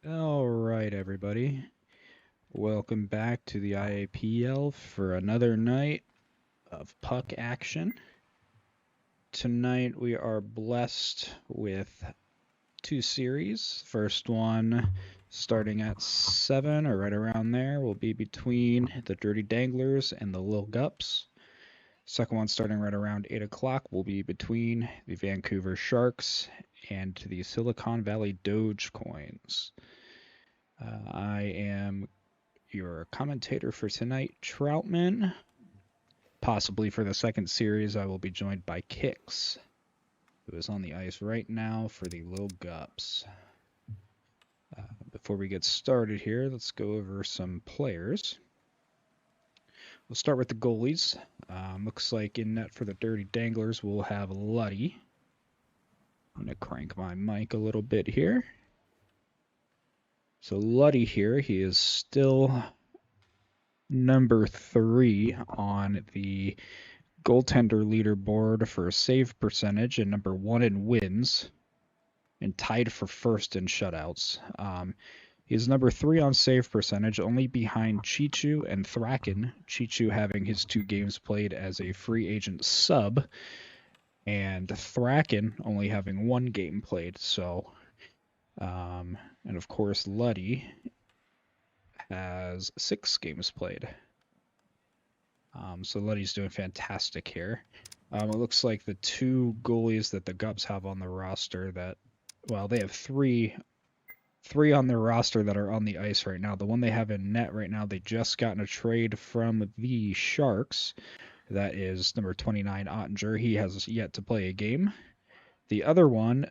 All right, everybody. Welcome back to the IAPL for another night of puck action. Tonight we are blessed with two series. First one starting at 7 or right around there will be between the Dirty Danglers and the Lil Gups. Second one starting right around 8 o'clock will be between the Vancouver Sharks and the Silicon Valley Dogecoins. I am your commentator for tonight, Troutman. Possibly for the second series, I will be joined by Kix, who is on the ice right now for the Lil Gups. Before we get started here, let's go over some players. We'll start with the goalies. Looks like in net for the Dirty Danglers, we'll have Luddy. I'm going to crank my mic a little bit here. So Luddy here, he is still number 3 on the goaltender leaderboard for save percentage and number 1 in wins, and tied for first in shutouts. He's number 3 on save percentage, only behind Chichu and Thraken. Chichu having his 2 games played as a free agent sub, and Thraken only having 1 game played. So, and of course, Luddy has 6 games played. So Luddy's doing fantastic here. It looks like the 2 goalies that the Gups have on the roster that, well, they have three on their roster that are on the ice right now. The one they have in net right now, they just got in a trade from the Sharks. That is number 29, Ottinger. He has yet to play a game. The other one,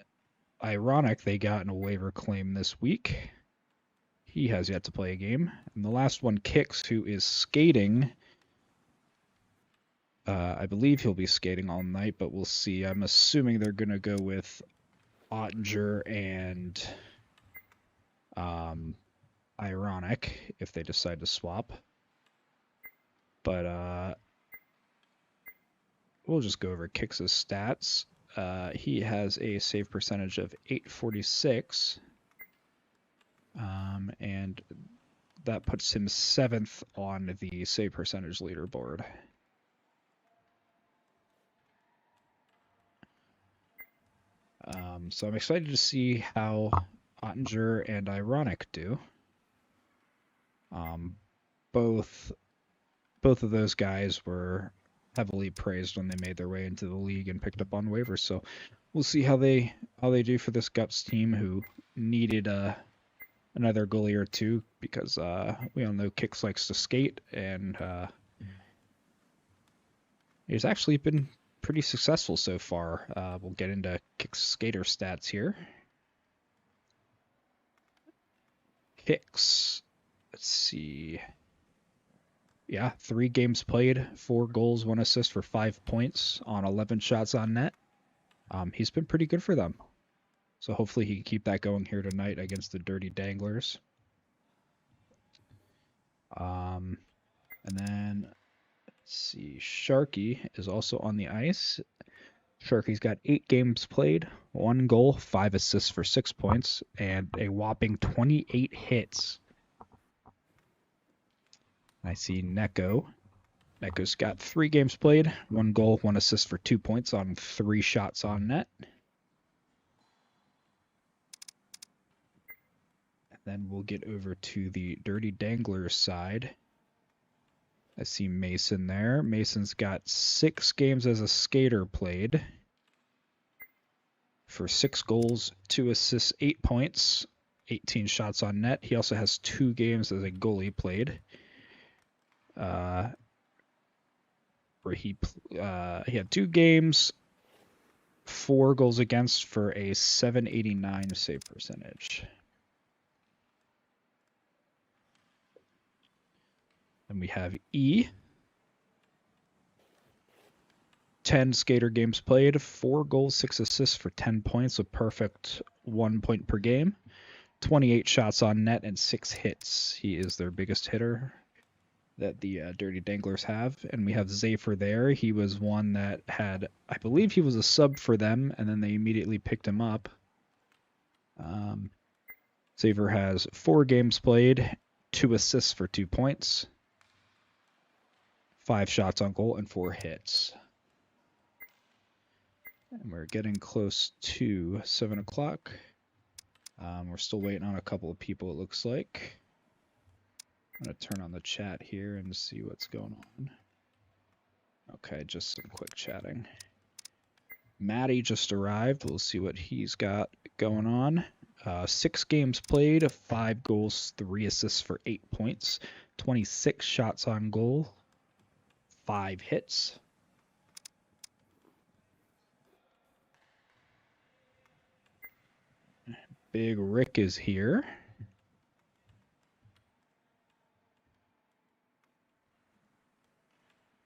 ironic, they got in a waiver claim this week. He has yet to play a game. And the last one, Kix, who is skating. I believe he'll be skating all night, but we'll see. I'm assuming they're going to go with Ottinger and Ironic if they decide to swap. But we'll just go over Kix's stats. He has a save percentage of .846, and that puts him 7th on the save percentage leaderboard. So I'm excited to see how Ottinger and Ironic do. Both of those guys were heavily praised when they made their way into the league and picked up on waivers. So we'll see how they do for this Gups team, who needed another goalie or two, because we all know Kix likes to skate, and he's actually been pretty successful so far. We'll get into Kix skater stats here. Kix, let's see. Yeah, 3 games played, 4 goals, 1 assist for 5 points on 11 shots on net. He's been pretty good for them. So hopefully he can keep that going here tonight against the Dirty Danglers. And then, let's see, Sharky is also on the ice. Sharky's got 8 games played, 1 goal, 5 assists for 6 points, and a whopping 28 hits. I see Neko. Neko's got 3 games played, 1 goal, 1 assist for 2 points on 3 shots on net. And then we'll get over to the Dirty Danglers side. I see Mason there. Mason's got 6 games as a skater played for 6 goals, 2 assists, 8 points, 18 shots on net. He also has 2 games as a goalie played, where he had 2 games, 4 goals against for a .789 save percentage. Then we have E. 10 skater games played, 4 goals, 6 assists for 10 points, a perfect 1 point per game. 28 shots on net and 6 hits. He is their biggest hitter that the Dirty Danglers have. And we have Zafer there. He was one that had, I believe he was a sub for them, and then they immediately picked him up. Saver has 4 games played, 2 assists for 2 points, 5 shots on goal, and 4 hits. And we're getting close to 7 o'clock. We're still waiting on a couple of people, it looks like. I'm going to turn on the chat here and see what's going on. Okay, just some quick chatting. Matty just arrived. We'll see what he's got going on. 6 games played, 5 goals, 3 assists for 8 points, 26 shots on goal, 5 hits. Big Rick is here.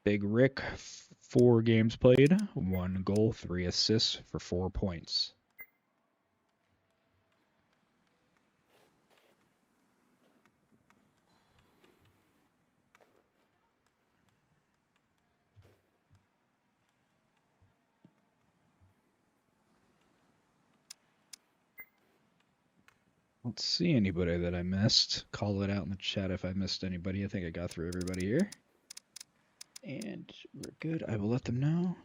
Big Rick, 4 games played, 1 goal, 3 assists for 4 points. Let's see anybody that I missed. Call it out in the chat if I missed anybody. I think I got through everybody here. And we're good. I will let them know.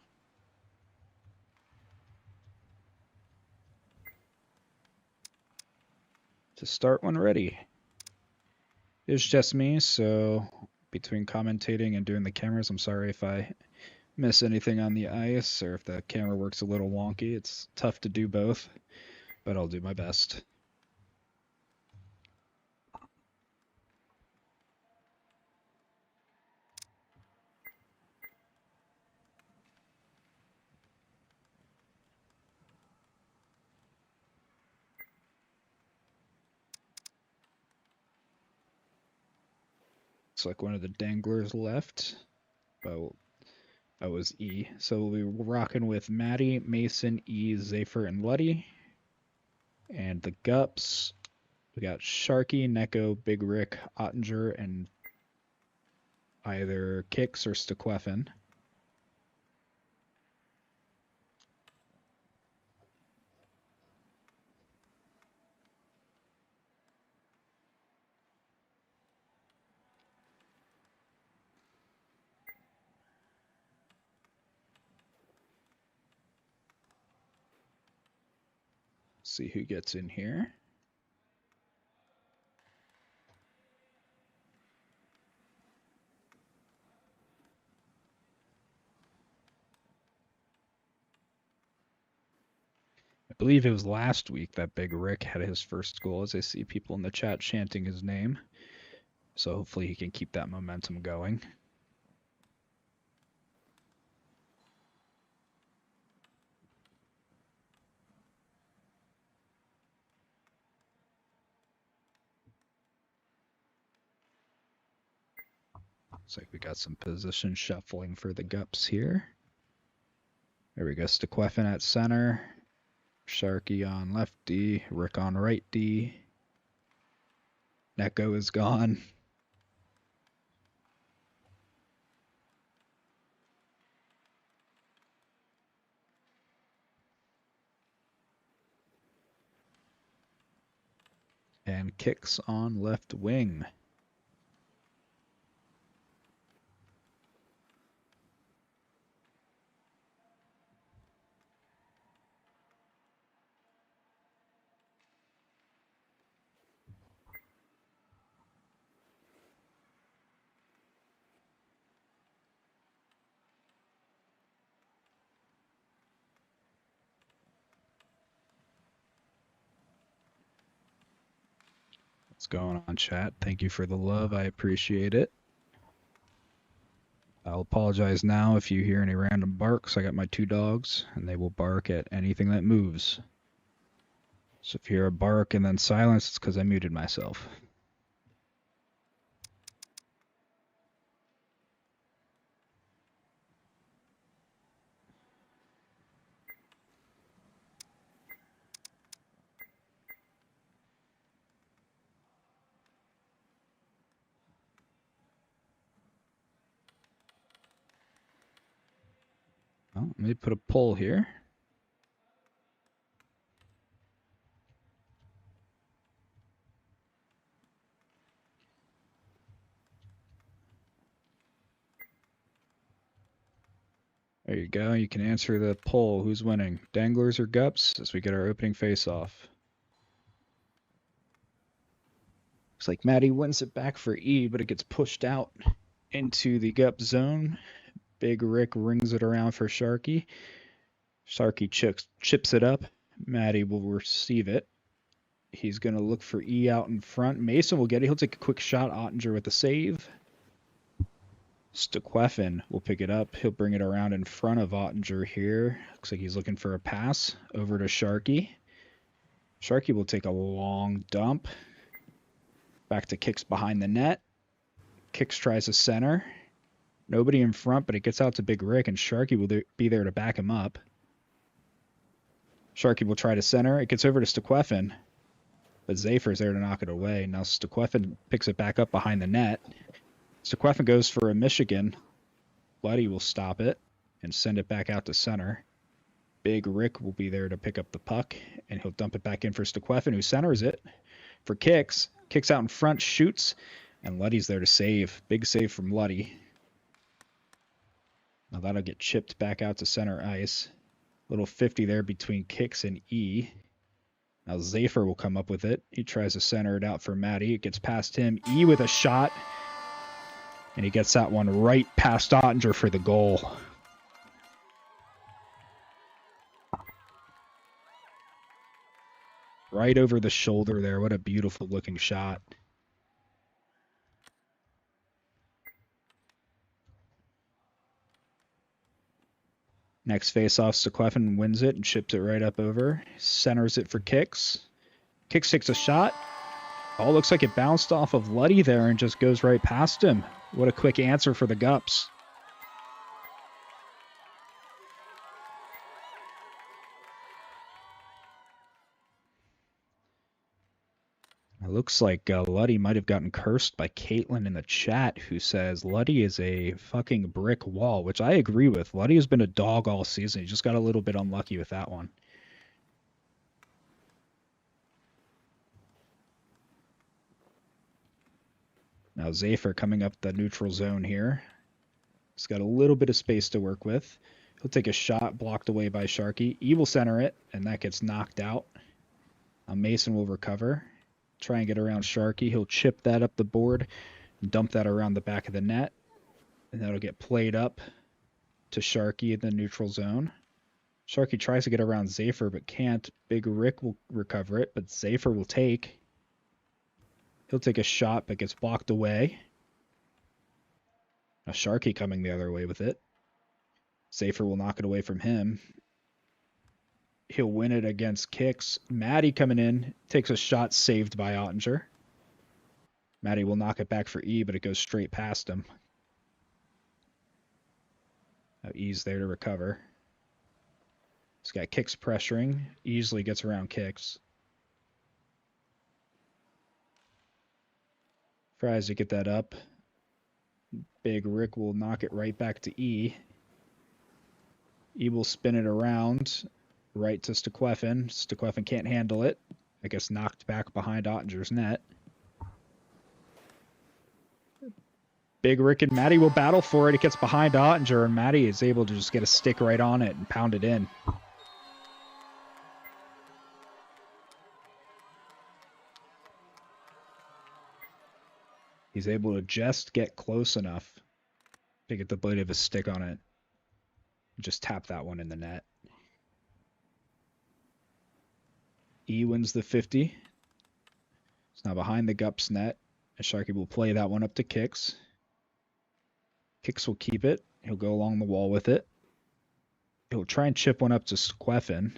To start when ready. It's just me, so between commentating and doing the cameras, I'm sorry if I miss anything on the ice or if the camera works a little wonky. It's tough to do both, but I'll do my best. Looks like one of the danglers left. Oh, that was E. So we'll be rocking with Maddie, Mason, E, Zafer, and Luddy. And the GUPs, we got Sharky, Neko, Big Rick, Ottinger, and either Kix or Stequefin. See who gets in here. I believe it was last week that Big Rick had his first goal, as I see people in the chat chanting his name. So hopefully he can keep that momentum going. Looks like we got some position shuffling for the GUPs here. There we go, Stequefin at center. Sharky on left D, Rick on right D. Neko is gone. And Kix on left wing. What's going on, chat? Thank you for the love. I appreciate it. I'll apologize now if you hear any random barks. I got my 2 dogs, and they will bark at anything that moves. So if you hear a bark and then silence, it's because I muted myself. Well, let me put a poll here. There you go. You can answer the poll. Who's winning, Danglers or Gups, as we get our opening face-off. Looks like Maddie wins it back for E, but it gets pushed out into the Gup zone. Big Rick rings it around for Sharky. Sharky chips it up. Maddie will receive it. He's going to look for E out in front. Mason will get it. He'll take a quick shot. Ottinger with a save. Stequefin will pick it up. He'll bring it around in front of Ottinger here. Looks like he's looking for a pass over to Sharky. Sharky will take a long dump. Back to Kicks behind the net. Kicks tries a center. Nobody in front, but it gets out to Big Rick, and Sharky will be there to back him up. Sharky will try to center. It gets over to Stequefin, but Zafer's there to knock it away. Now Stequefin picks it back up behind the net. Stequefin goes for a Michigan. Luddy will stop it and send it back out to center. Big Rick will be there to pick up the puck, and he'll dump it back in for Stequefin, who centers it for Kicks. Kicks out in front, shoots, and Luddy's there to save. Big save from Luddy. Now that'll get chipped back out to center ice. Little 50 there between Kicks and E. Now Zafer will come up with it. He tries to center it out for Maddie. It gets past him. E with a shot. And he gets that one right past Ottinger for the goal. Right over the shoulder there. What a beautiful looking shot. Next face-off, Stequefin wins it and chips it right up over. Centers it for Kicks. Kicks takes a shot. Oh, looks like it bounced off of Luddy there and just goes right past him. What a quick answer for the Gups. It looks like Luddy might have gotten cursed by Caitlin in the chat, who says Luddy is a fucking brick wall, which I agree with. Luddy has been a dog all season. He just got a little bit unlucky with that one. Now Zafer coming up the neutral zone here. He's got a little bit of space to work with. He'll take a shot blocked away by Sharky. E will center it, and that gets knocked out. Now Mason will recover. Try and get around Sharky. He'll chip that up the board and dump that around the back of the net. And that'll get played up to Sharky in the neutral zone. Sharky tries to get around Zafer, but can't. Big Rick will recover it, but Zafer will take. He'll take a shot, but gets blocked away. Now Sharky coming the other way with it. Zafer will knock it away from him. He'll win it against Kicks. Maddie coming in, takes a shot saved by Ottinger. Maddie will knock it back for E, but it goes straight past him. Now E's there to recover. This guy Kicks pressuring, easily gets around Kicks. Tries to get that up. Big Rick will knock it right back to E. E will spin it around. Right to Stequefin. Stequefin can't handle it. I guess knocked back behind Ottinger's net. Big Rick and Maddie will battle for it. It gets behind Ottinger, and Maddie is able to just get a stick right on it and pound it in. He's able to just get close enough to get the blade of his stick on it. Just tap that one in the net. E wins the 50. It's now behind the Gups net. And Sharky will play that one up to Kicks. Kicks will keep it. He'll go along the wall with it. He'll try and chip one up to Stequefin.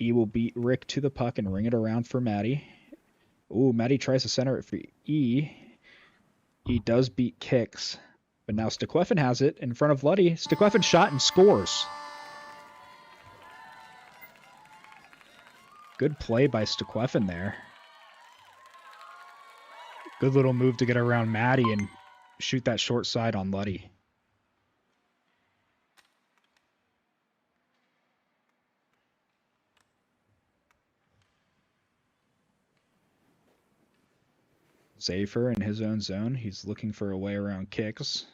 E will beat Rick to the puck and ring it around for Maddie. Ooh, Maddie tries to center it for E. E does beat Kicks. But now Stequefin has it in front of Luddy. Stequefin shot and scores. Good play by Stequefin there. Good little move to get around Maddie and shoot that short side on Luddy. Zafer in his own zone. He's looking for a way around Kicks.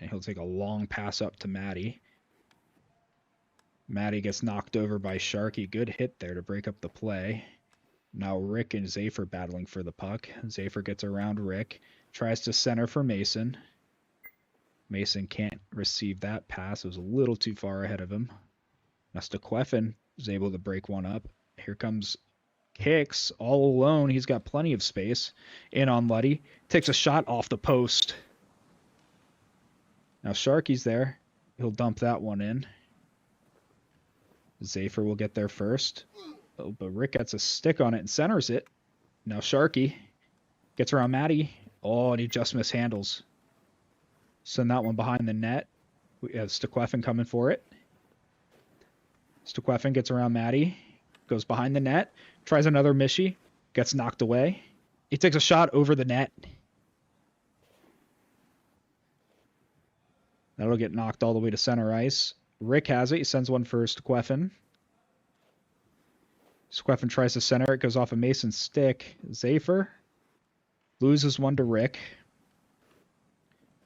And he'll take a long pass up to Maddie. Maddie gets knocked over by Sharky. Good hit there to break up the play. Now Rick and Zafer battling for the puck. Zafer gets around Rick. Tries to center for Mason. Mason can't receive that pass. It was a little too far ahead of him. Now Stequefin is able to break one up. Here comes Hicks all alone. He's got plenty of space. In on Luddy. Takes a shot off the post. Now Sharky's there. He'll dump that one in. Zafer will get there first. Oh, but Rick gets a stick on it and centers it. Now Sharky gets around Maddie. Oh, and he just mishandles. Send that one behind the net. We have Stequefin coming for it. Stequefin gets around Maddie. Goes behind the net. Tries another mishy. Gets knocked away. He takes a shot over the net. That'll get knocked all the way to center ice. Rick has it. He sends one for Stequefin. Stequefin tries to center it. Goes off a Mason's stick. Zafer loses one to Rick.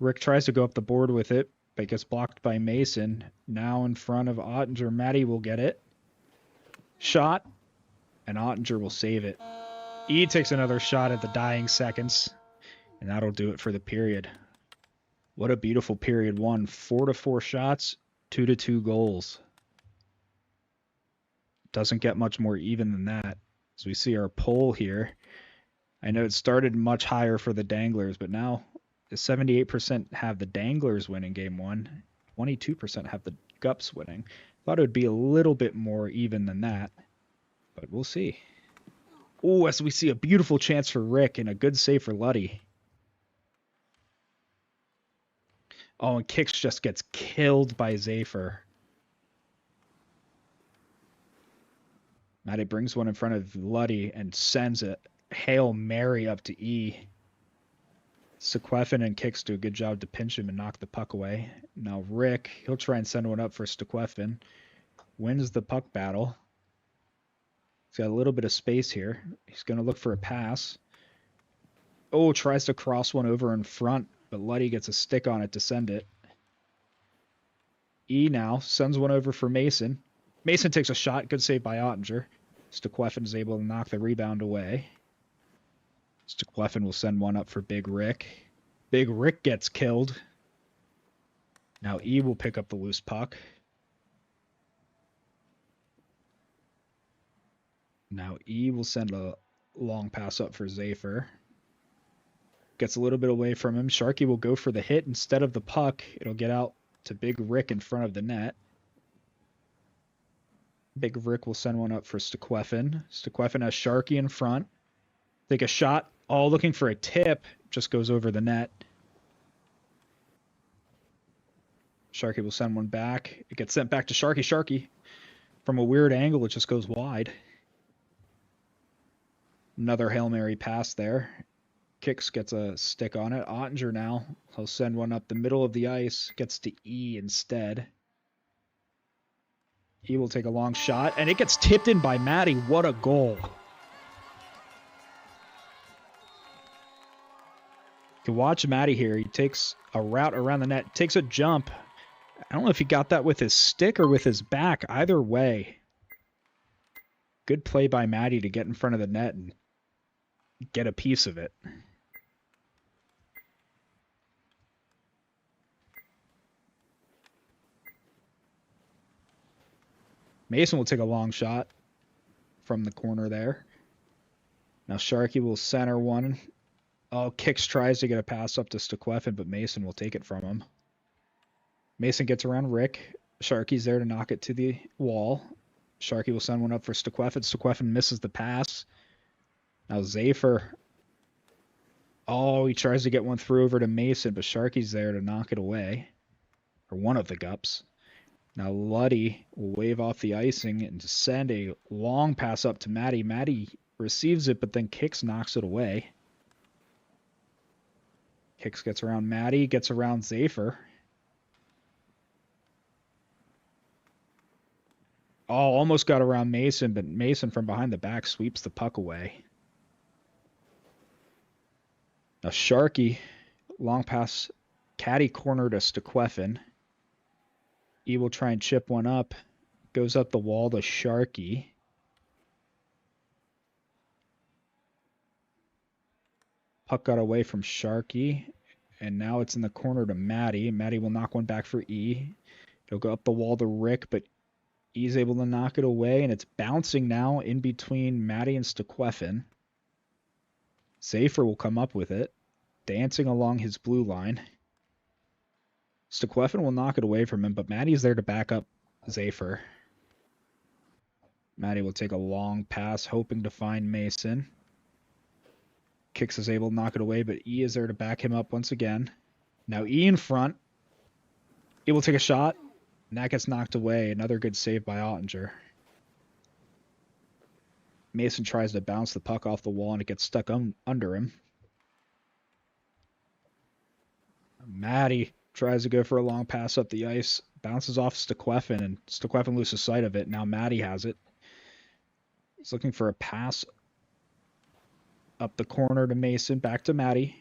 Rick tries to go up the board with it, but gets blocked by Mason. Now in front of Ottinger. Maddie will get it. Shot. And Ottinger will save it. E takes another shot at the dying seconds. And that'll do it for the period. What a beautiful period one. 4-4 shots. 2-2 goals. Doesn't get much more even than that. As we see our poll here, I know it started much higher for the Danglers, but now 78% have the Danglers winning game one. 22% have the GUPs winning. Thought it would be a little bit more even than that, but we'll see. Oh, as we see a beautiful chance for Rick and a good save for Luddy. Oh, and Kicks just gets killed by Zafer. Maddie brings one in front of Luddy and sends a Hail Mary up to E. Stequefin and Kicks do a good job to pinch him and knock the puck away. Now Rick, he'll try and send one up for Stequefin. Wins the puck battle. He's got a little bit of space here. He's going to look for a pass. Oh, tries to cross one over in front, but Luddy gets a stick on it to send it. E now sends one over for Mason. Mason takes a shot. Good save by Ottinger. Stequefin is able to knock the rebound away. Stequefin will send one up for Big Rick. Big Rick gets killed. Now E will pick up the loose puck. Now E will send a long pass up for Zafer. Gets a little bit away from him. Sharky will go for the hit instead of the puck. It'll get out to Big Rick in front of the net. Big Rick will send one up for Stequefin. Stequefin has Sharky in front. Take a shot. All looking for a tip. Just goes over the net. Sharky will send one back. It gets sent back to Sharky. Sharky, from a weird angle, it just goes wide. Another Hail Mary pass there. Kicks gets a stick on it. Ottinger now. He'll send one up the middle of the ice. Gets to E instead. E will take a long shot, and it gets tipped in by Maddie. What a goal. You can watch Maddie here. He takes a route around the net. Takes a jump. I don't know if he got that with his stick or with his back. Either way. Good play by Maddie to get in front of the net and get a piece of it. Mason will take a long shot from the corner there. Now Sharky will center one. Oh, Kicks tries to get a pass up to Stequefin, but Mason will take it from him. Mason gets around Rick. Sharky's there to knock it to the wall. Sharky will send one up for Stequefin. Stequefin misses the pass. Now Zafer. Oh, he tries to get one through over to Mason, but Sharky's there to knock it away. Or one of the GUPs. Now Luddy will wave off the icing and send a long pass up to Maddie. Maddie receives it, but then Kicks knocks it away. Kicks gets around Maddie, gets around Zafer. Oh, almost got around Mason, but Mason from behind the back sweeps the puck away. Now Sharky, long pass Caddy corner to Stequefin. E will try and chip one up. Goes up the wall to Sharky. Puck got away from Sharky. And now it's in the corner to Maddie. Maddie will knock one back for E. He'll go up the wall to Rick, but E's able to knock it away. And it's bouncing now in between Maddie and Stequefin. Zafer will come up with it, dancing along his blue line. Stequefin will knock it away from him, but Maddie's there to back up Zafer. Maddie will take a long pass, hoping to find Mason. Kicks is able to knock it away, but E is there to back him up once again. Now E in front. E will take a shot, and that gets knocked away. Another good save by Ottinger. Mason tries to bounce the puck off the wall, and it gets stuck under him. Maddie tries to go for a long pass up the ice. Bounces off Stequefin, and Stequefin loses sight of it. Now Maddie has it. He's looking for a pass up the corner to Mason. Back to Maddie.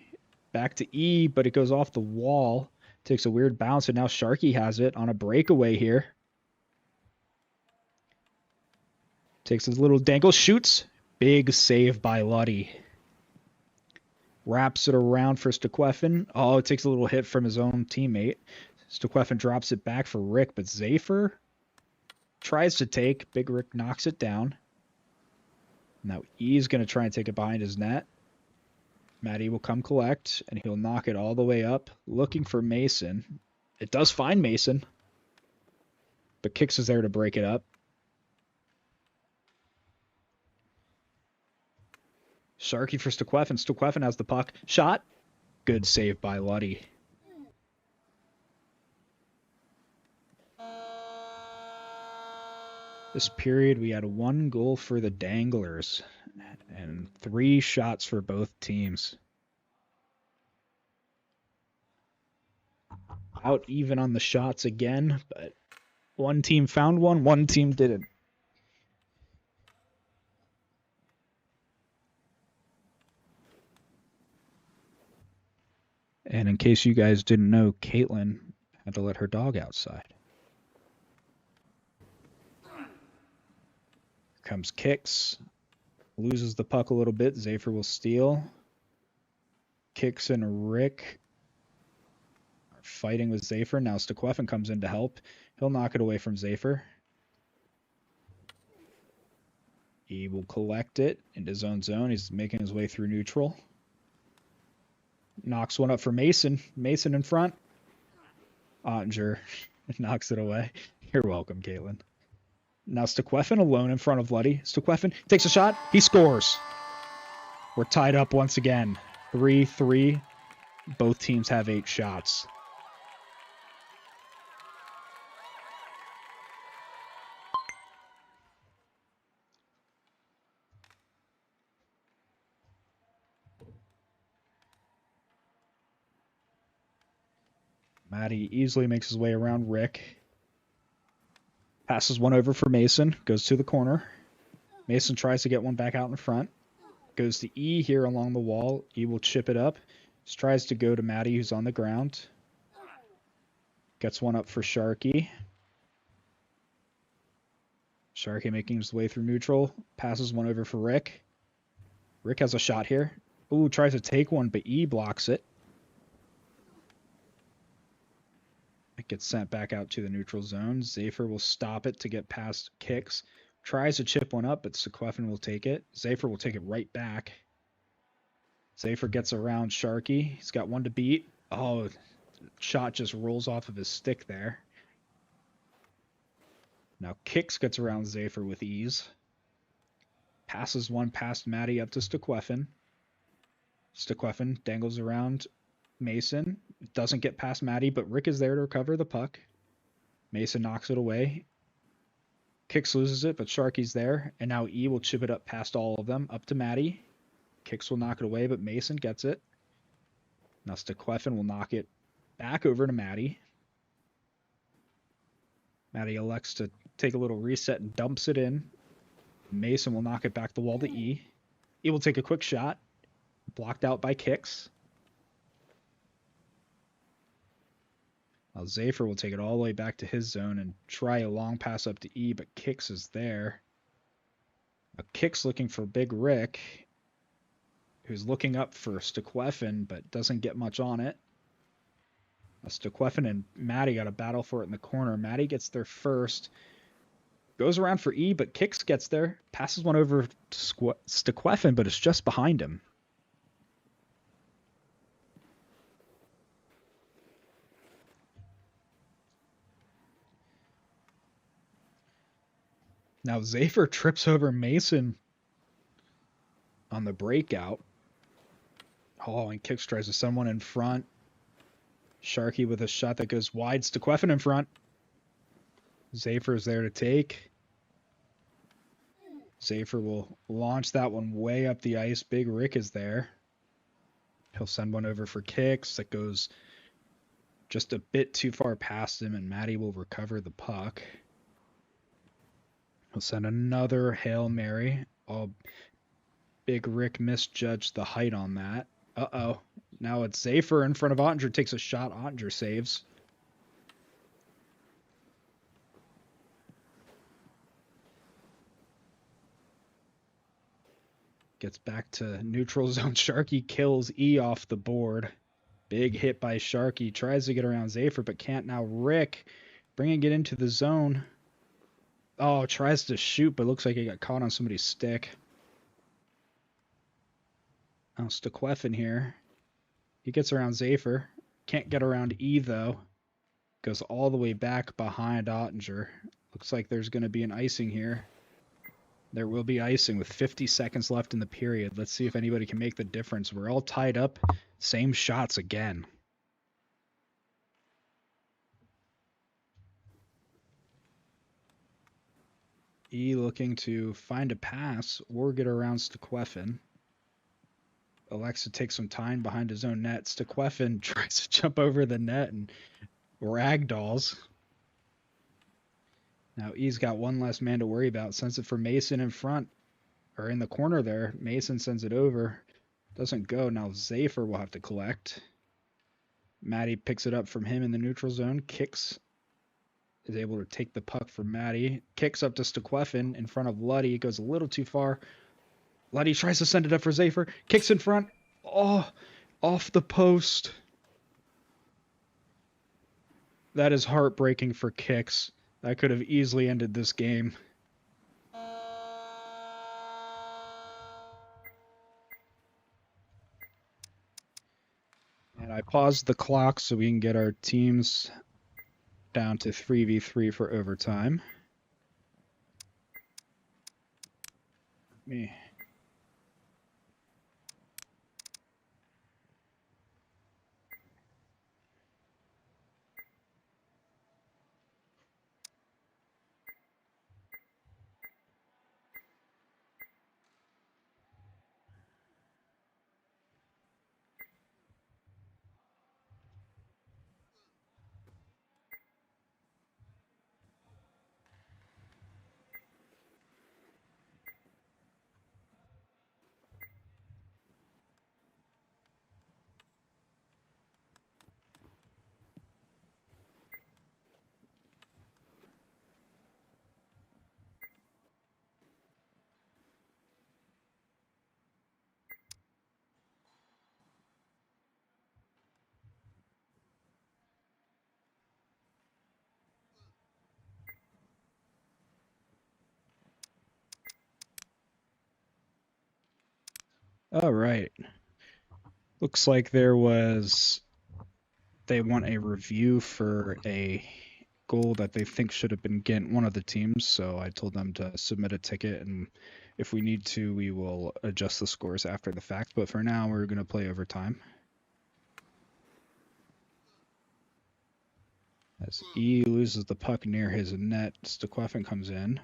Back to E, but it goes off the wall. Takes a weird bounce, and now Sharky has it on a breakaway here. Takes his little dangle, shoots. Big save by Luddy. Wraps it around for Stequefin. Oh, it takes a little hit from his own teammate. Stequefin drops it back for Rick, but Zafer tries to take. Big Rick knocks it down. Now E's going to try and take it behind his net. Maddie will come collect, and he'll knock it all the way up, looking for Mason. It does find Mason, but Kicks is there to break it up. Sharky for Stequefin. Stequefin has the puck. Shot. Good save by Luddy. This period, we had 1 goal for the Danglers and 3 shots for both teams. Out even on the shots again, but one team found one team didn't. And in case you guys didn't know, Caitlin had to let her dog outside. Comes Kicks, loses the puck a little bit. Zafer will steal. Kicks and Rick are fighting with Zafer. Now Stequefin comes in to help. He'll knock it away from Zafer. He will collect it into his own zone. He's making his way through neutral. Knocks one up for Mason. Mason in front. Ottinger knocks it away. You're welcome, Caitlin. Now Stequefin alone in front of Luddy. Stequefin takes a shot. He scores. We're tied up once again. 3-3. Both teams have 8 shots. Maddie easily makes his way around Rick. Passes one over for Mason. Goes to the corner. Mason tries to get one back out in front. Goes to E here along the wall. E will chip it up. Just tries to go to Maddie, who's on the ground. Gets one up for Sharky. Sharky making his way through neutral. Passes one over for Rick. Rick has a shot here. Ooh, tries to take one, but E blocks it. It gets sent back out to the neutral zone. Zafer will stop it to get past Kicks. Tries to chip one up, but Stequefin will take it. Zafer will take it right back. Zafer gets around Sharky. He's got one to beat. Oh, shot just rolls off of his stick there. Now Kicks gets around Zafer with ease. Passes one past Maddie up to Stequefin. Stequefin dangles around Mason. Doesn't get past Maddie, but Rick is there to recover the puck. Mason knocks it away. Kicks loses it, but Sharky's there. And now E will chip it up past all of them, up to Maddie. Kicks will knock it away, but Mason gets it. Now Stequefin will knock it back over to Maddie. Maddie elects to take a little reset and dumps it in. Mason will knock it back the wall to E. E will take a quick shot. Blocked out by Kicks. Well, Zafer will take it all the way back to his zone and try a long pass up to E, but Kix is there. Kix looking for Big Rick, who's looking up for Stequefin, but doesn't get much on it. Stequefin and Maddie got a battle for it in the corner. Maddie gets there first. Goes around for E, but Kix gets there. Passes one over to Stequefin, but it's just behind him. Now Zafer trips over Mason on the breakout. Oh, and Kix tries to send one in front. Sharky with a shot that goes wide. Stequefin in front. Zafer is there to take. Zafer will launch that one way up the ice. Big Rick is there. He'll send one over for Kix that goes just a bit too far past him, and Maddie will recover the puck. He'll send another Hail Mary. Oh, Big Rick misjudged the height on that. Uh-oh. Now it's Zafer in front of Ottinger. Takes a shot. Ottinger saves. Gets back to neutral zone. Sharky kills E off the board. Big hit by Sharky. Tries to get around Zafer, but can't. Now Rick bringing it into the zone. Oh, tries to shoot, but looks like he got caught on somebody's stick. Now Stequefin here. He gets around Zafer. Can't get around E, though. Goes all the way back behind Ottinger. Looks like there's going to be an icing here. There will be icing with 50 seconds left in the period. Let's see if anybody can make the difference. We're all tied up. Same shots again. E looking to find a pass or get around Stequefin. Alexa takes some time behind his own net. Stequefin tries to jump over the net and ragdolls. Now E's got one less man to worry about. Sends it for Mason in front, or in the corner there. Mason sends it over. Doesn't go. Now Zafer will have to collect. Maddie picks it up from him in the neutral zone. Kix is able to take the puck from Maddie. Kicks up to Stequefin in front of Luddy. Goes a little too far. Luddy tries to send it up for Zafer. Kicks in front. Oh, off the post. That is heartbreaking for Kix. That could have easily ended this game. And I paused the clock so we can get our teams down to 3v3 for overtime. Me. All right. Looks like they want a review for a goal that they think should have been against one of the teams, so I told them to submit a ticket, and if we need to, we will adjust the scores after the fact, but for now, we're going to play overtime. As E loses the puck near his net, Stequefin comes in.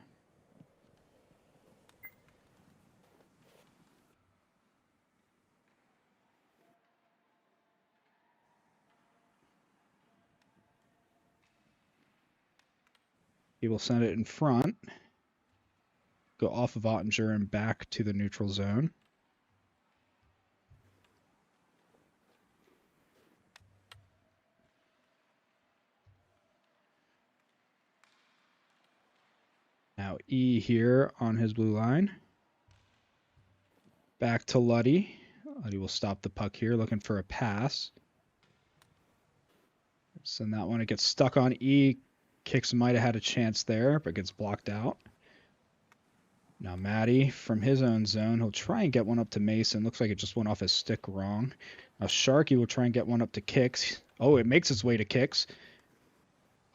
He will send it in front, go off of Ottinger and back to the neutral zone. Now E here on his blue line. Back to Luddy. Luddy will stop the puck here, looking for a pass. Send that one. It gets stuck on E. Kicks might have had a chance there, but gets blocked out. Now Matty from his own zone. He'll try and get one up to Mason. Looks like it just went off his stick wrong. Now Sharky will try and get one up to Kicks. Oh, it makes its way to Kicks.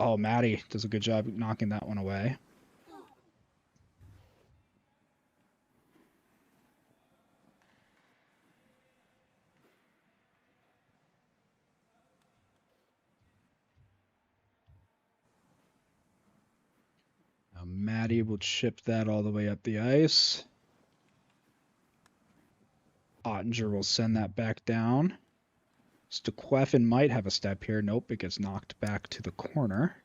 Oh, Matty does a good job knocking that one away. Now Matty will chip that all the way up the ice. Ottinger will send that back down. Stequefin might have a step here. Nope, it gets knocked back to the corner.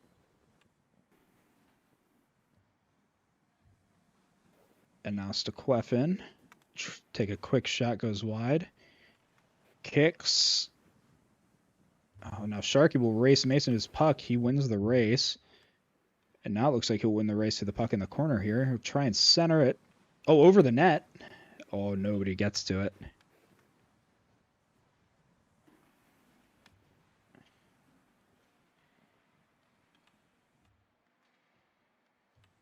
And now Stequefin. Take a quick shot, goes wide. Kicks. Oh, now Sharky will race Mason his puck. He wins the race. And now it looks like he'll win the race to the puck in the corner here. He'll try and center it. Oh, over the net. Oh, nobody gets to it.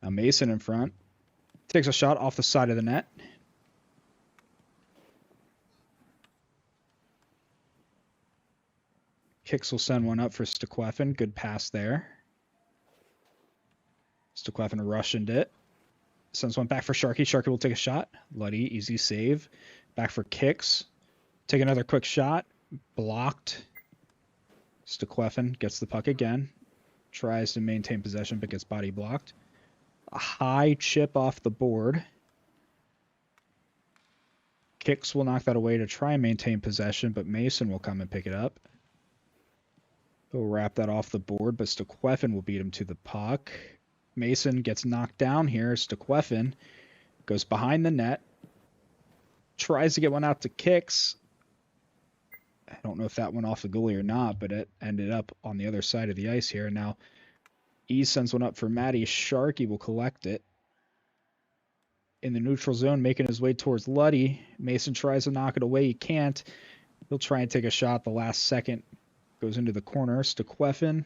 Now Mason in front. Takes a shot off the side of the net. Kicks will send one up for Stequefin. Good pass there. Stequefin rushing it. Sends one back for Sharky. Sharky will take a shot. Luddy, easy save. Back for Kicks. Take another quick shot. Blocked. Stequefin gets the puck again. Tries to maintain possession but gets body blocked. A high chip off the board. Kicks will knock that away to try and maintain possession, but Mason will come and pick it up. He'll wrap that off the board, but Stequefin will beat him to the puck. Mason gets knocked down here. Stequefin goes behind the net. Tries to get one out to Kicks. I don't know if that went off the goalie or not, but it ended up on the other side of the ice here. Now, E sends one up for Matty. Sharky will collect it. In the neutral zone, making his way towards Luddy. Mason tries to knock it away. He can't. He'll try and take a shot the last second. Goes into the corner. Stequefin.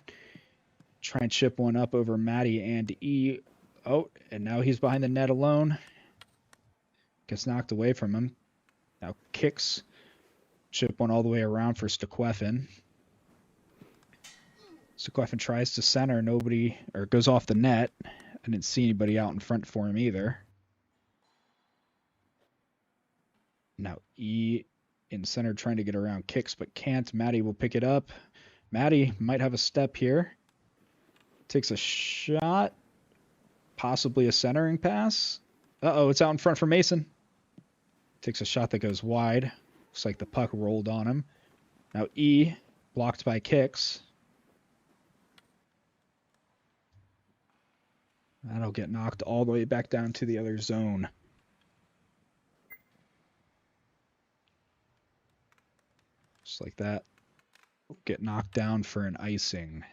Try and chip one up over Matty and E. Oh, and now he's behind the net alone. Gets knocked away from him. Now Kicks. Chip one all the way around for Stequefin. Stequefin tries to center. Nobody, or goes off the net. I didn't see anybody out in front for him either. Now E in center trying to get around Kicks, but can't. Matty will pick it up. Matty might have a step here. Takes a shot. Possibly a centering pass. Uh-oh, it's out in front for Mason. Takes a shot that goes wide. Looks like the puck rolled on him. Now E, blocked by Kicks. That'll get knocked all the way back down to the other zone. Just like that. Get knocked down for an icing.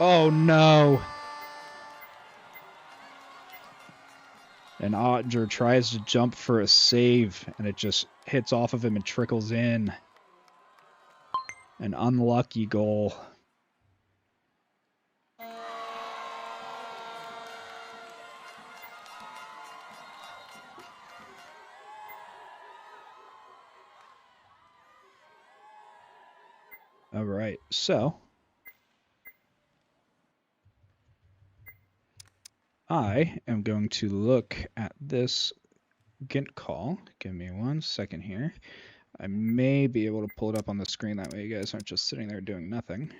Oh no! And Ottinger tries to jump for a save, and it just hits off of him and trickles in. An unlucky goal. All right, so I am going to look at this GINT call. Give me 1 second here. I may be able to pull it up on the screen. That way you guys aren't just sitting there doing nothing.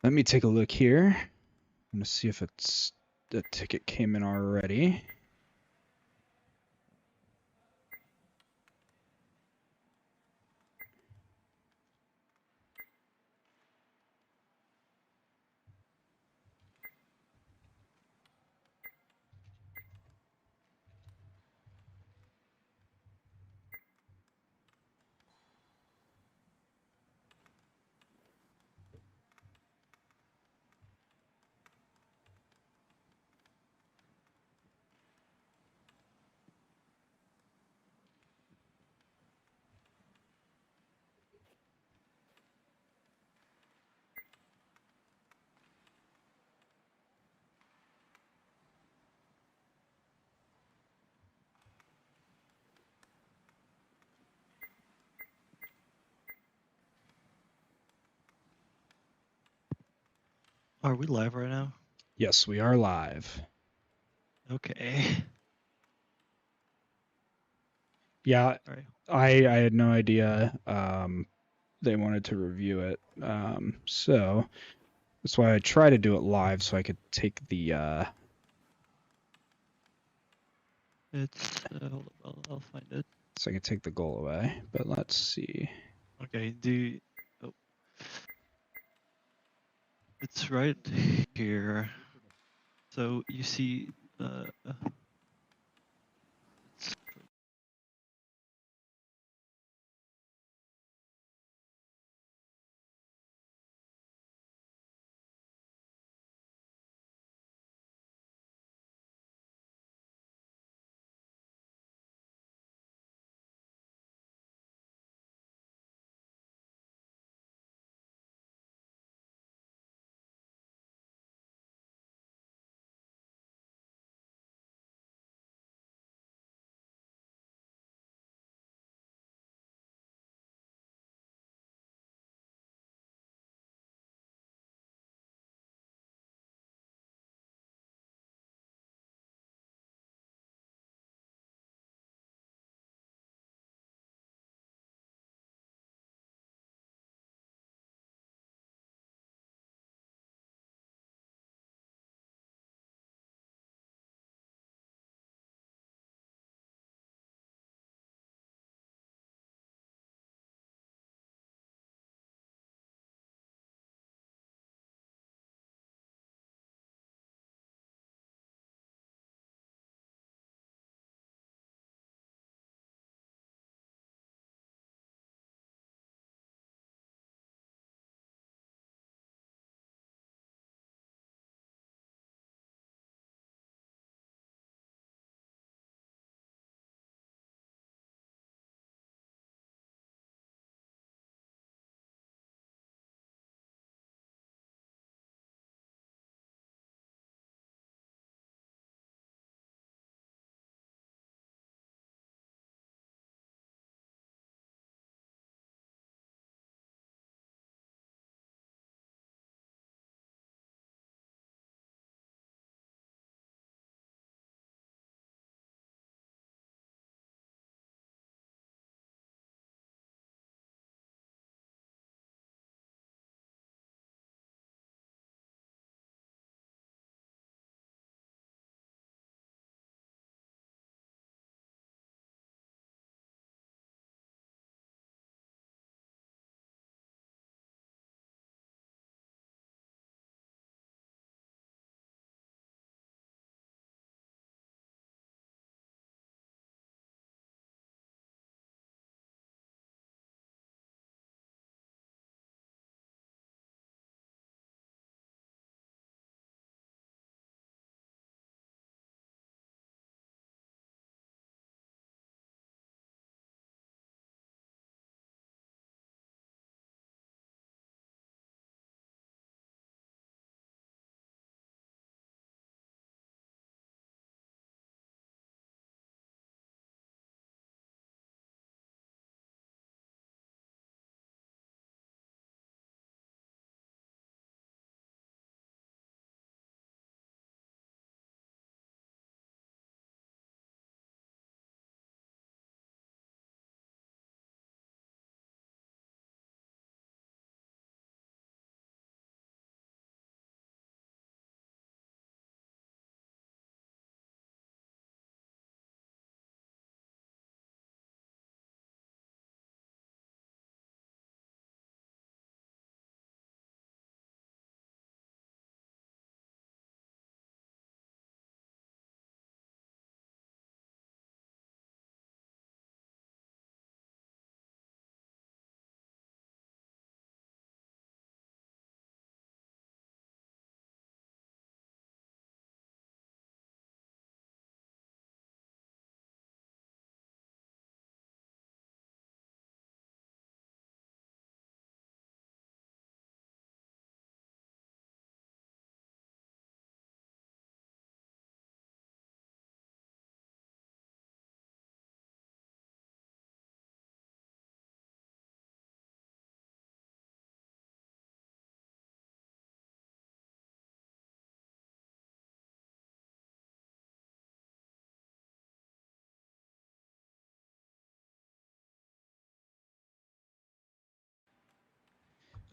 Let me take a look here. I'm going to see if it's the ticket came in already. Are we live right now? Yes, we are live. Okay. Yeah, All right. I had no idea they wanted to review it. So that's why I try to do it live so I could take the It's hold up, I'll find it. so I could take the goal away. But let's see. Okay. Oh, it's right here. So you see, it's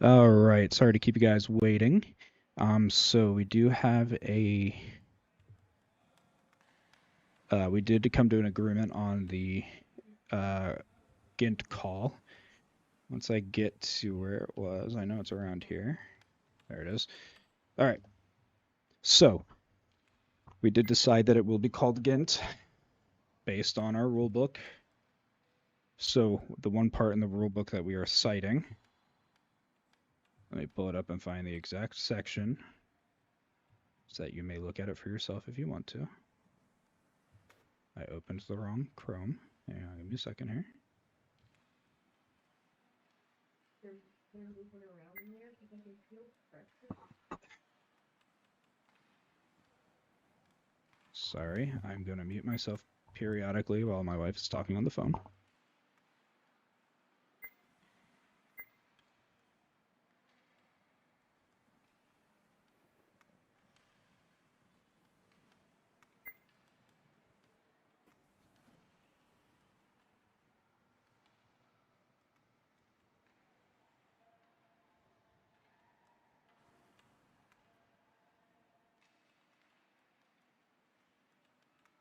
All right, sorry to keep you guys waiting. So we do have a we did come to an agreement on the GINT call. Once I get to where it was, I know it's around here. There it is. All right. So we did decide that it will be called GINT based on our rulebook. So the one part in the rulebook that we are citing, let me pull it up and find the exact section so that you may look at it for yourself if you want to. I opened the wrong Chrome. Hang on, give me a second here. Sorry, I'm going to mute myself periodically while my wife is talking on the phone.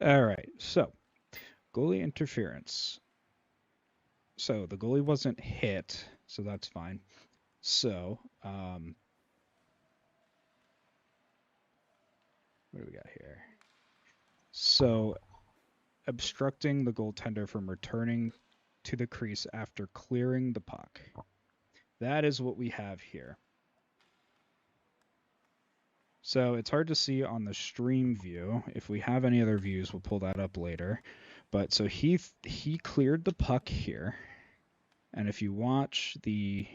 All right, so goalie interference. So the goalie wasn't hit, so that's fine. So, what do we got here? So, obstructing the goaltender from returning to the crease after clearing the puck. That is what we have here. So it's hard to see on the stream view. If we have any other views, we'll pull that up later. But so he cleared the puck here. And if you watch the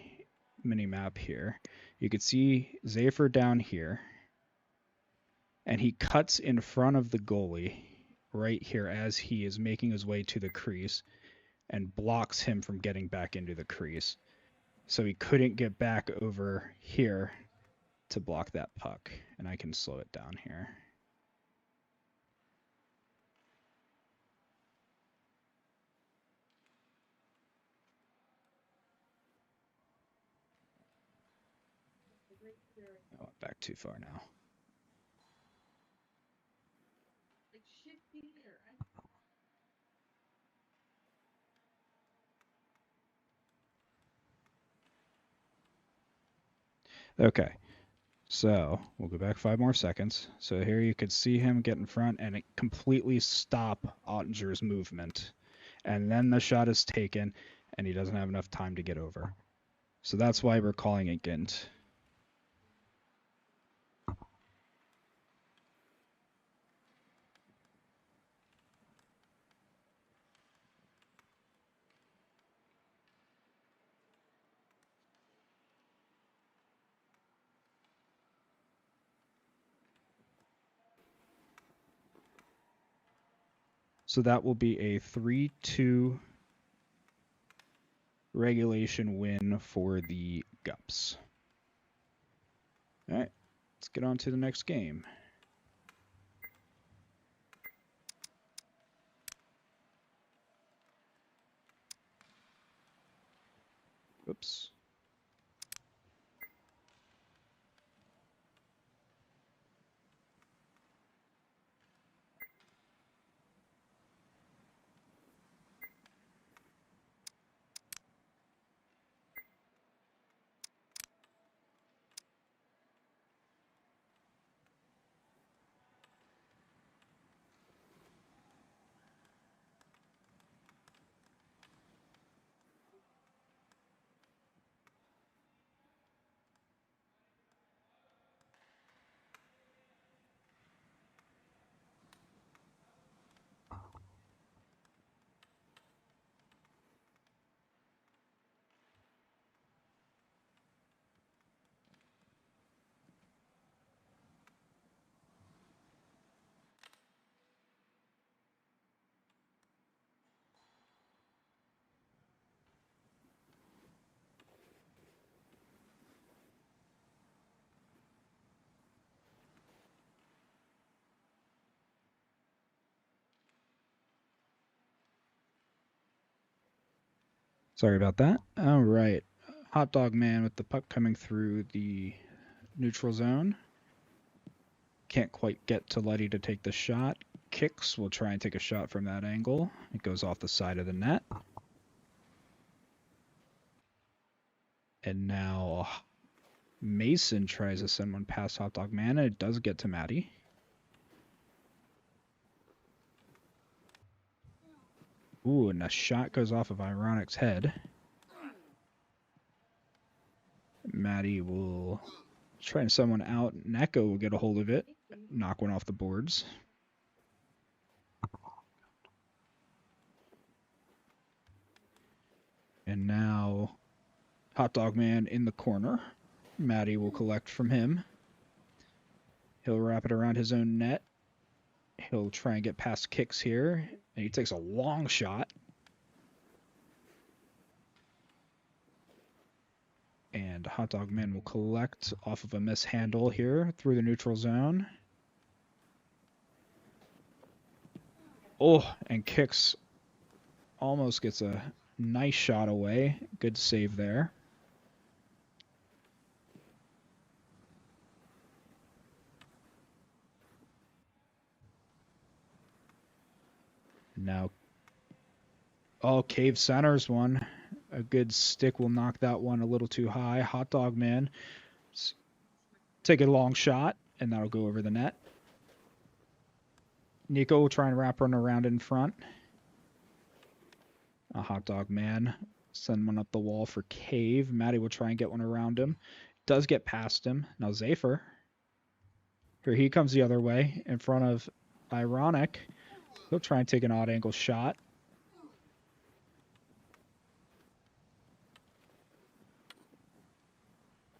mini map here, you can see Zafer down here. And he cuts in front of the goalie right here as he is making his way to the crease and blocks him from getting back into the crease. So he couldn't get back over here to block that puck. And I can slow it down here. I went back too far now. Okay, so we'll go back 5 more seconds. So here you could see him get in front and it completely stop Ottinger's movement. And then the shot is taken and he doesn't have enough time to get over. So that's why we're calling it GINT. So that will be a 3-2 regulation win for the GUPs. All right, let's get on to the next game. Oops. Sorry about that. All right. Hot Dog Man with the puck coming through the neutral zone. Can't quite get to Letty to take the shot. Kicks will try and take a shot from that angle. It goes off the side of the net. And now Mason tries to send one past Hot Dog Man, and it does get to Maddie. Ooh, and a shot goes off of Ironic's head. Maddie will try and send one out. Neko will get a hold of it, knock one off the boards. And now Hot Dog Man in the corner. Maddie will collect from him. He'll wrap it around his own net. He'll try and get past Kicks here. And he takes a long shot. And Hot Dog Man will collect off of a mishandle here through the neutral zone. Oh, and Kicks almost gets a nice shot away. Good save there. Now, oh, Cave centers one. A good stick will knock that one a little too high. Hot Dog Man take a long shot, and that'll go over the net. Nico will try and wrap one around in front. A Hot Dog Man send one up the wall for Cave. Maddie will try and get one around him. Does get past him. Now Zephyr. Here he comes the other way in front of Ironic. He'll try and take an odd angle shot.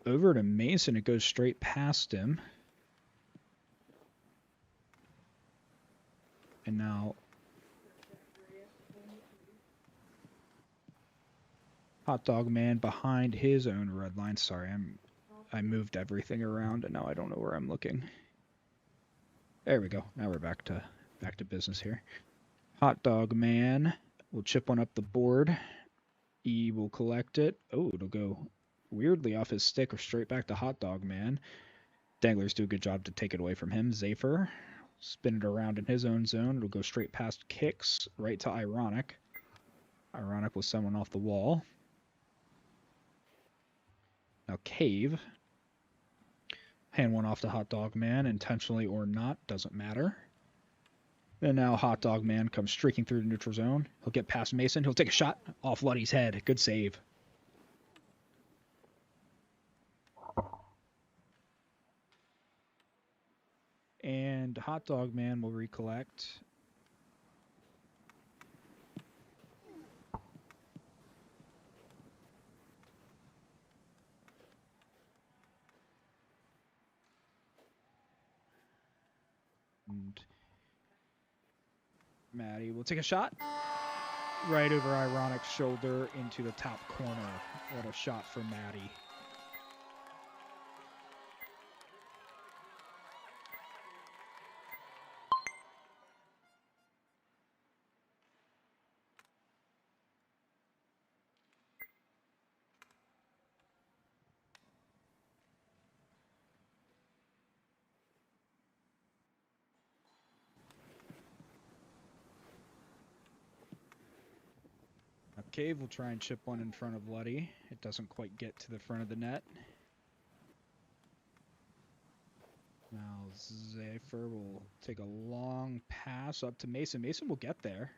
Over to Mason, it goes straight past him. And now Hot Dog Man behind his own red line. Sorry, I moved everything around and now I don't know where I'm looking. There we go. Now we're back to business here. Hot Dog Man will chip one up the board. E will collect it. Oh, it'll go weirdly off his stick or straight back to Hot Dog Man. Danglers do a good job to take it away from him. Zephyr spin it around in his own zone. It'll go straight past Kicks right to Ironic. Ironic will send one off the wall. Now Cave. Hand one off to Hot Dog Man, intentionally or not, doesn't matter. And now Hot Dog Man comes streaking through the neutral zone. He'll get past Mason. He'll take a shot off Luddy's head. Good save. And Hot Dog Man will recollect. And Maddie will take a shot right over Ironic's shoulder into the top corner. What a shot for Maddie. Cave will try and chip one in front of Luddy. It doesn't quite get to the front of the net. Now Zephyr will take a long pass up to Mason. Mason will get there.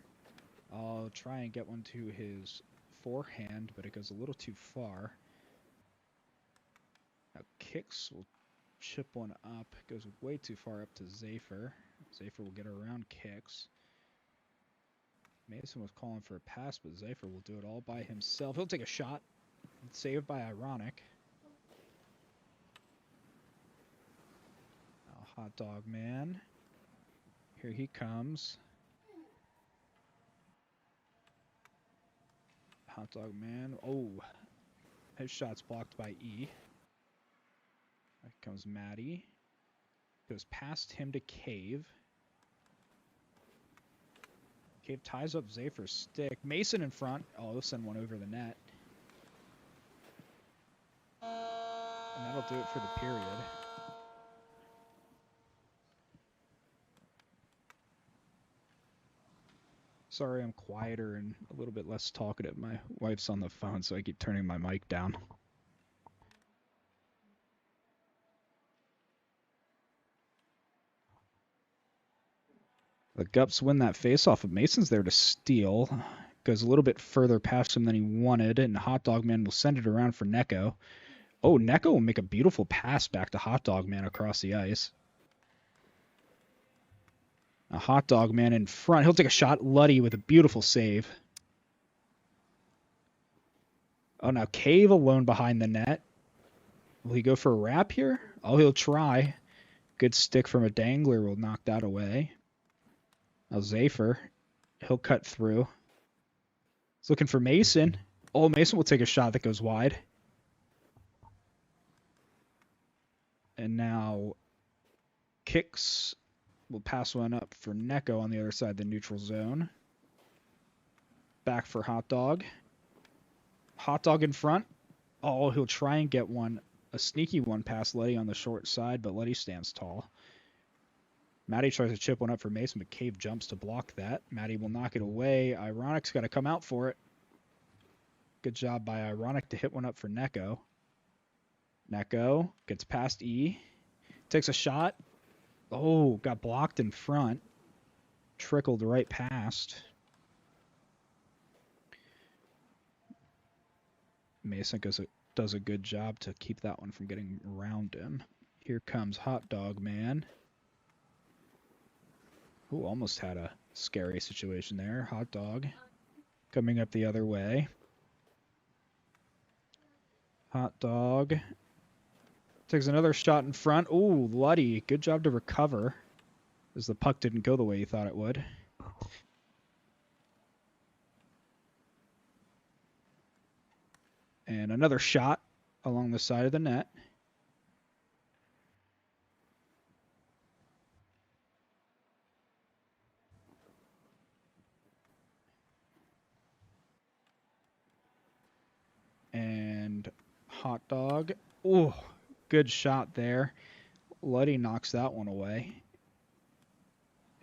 I'll try and get one to his forehand, but it goes a little too far. Now Kicks will chip one up. It goes way too far up to Zephyr. Zephyr will get around Kicks. Mason was calling for a pass, but Zephyr will do it all by himself. He'll take a shot. Saved by Ironic. Now Hot Dog Man. Here he comes. Hot Dog Man. Oh, his shot's blocked by E. Here comes Maddie. Goes past him to Cave. Cave ties up Zephyr's stick. Mason in front. Oh, he'll send one over the net. do it for the period. Sorry, I'm quieter and a little bit less talkative. My wife's on the phone, so I keep turning my mic down. The GUPs win that face-off, but Mason's there to steal. Goes a little bit further past him than he wanted, and Hot Dog Man will send it around for Neko. Oh, Neko will make a beautiful pass back to Hot Dog Man across the ice. A Hot Dog Man in front. He'll take a shot. Luddy with a beautiful save. Oh, now Cave alone behind the net. Will he go for a wrap here? Oh, he'll try. Good stick from a dangler will knock that away. Now Zafer, he'll cut through. He's looking for Mason. Oh, Mason will take a shot that goes wide. And now Kicks will pass one up for Neko on the other side of the neutral zone. Back for Hot Dog. Hot Dog in front. Oh, he'll try and get one. A sneaky one past Letty on the short side, but Letty stands tall. Matty tries to chip one up for Mason, but Cave jumps to block that. Matty will knock it away. Ironic's got to come out for it. Good job by Ironic to hit one up for Neko. Neko gets past E. Takes a shot. Oh, got blocked in front. Trickled right past. Mason does a good job to keep that one from getting around him. Here comes Hot Dog Man. Ooh, almost had a scary situation there. Hot Dog coming up the other way. Hot Dog takes another shot in front. Ooh, Luddy. Good job to recover, as the puck didn't go the way he thought it would. And another shot along the side of the net. And Hot Dog. Ooh, good shot there. Luddy knocks that one away.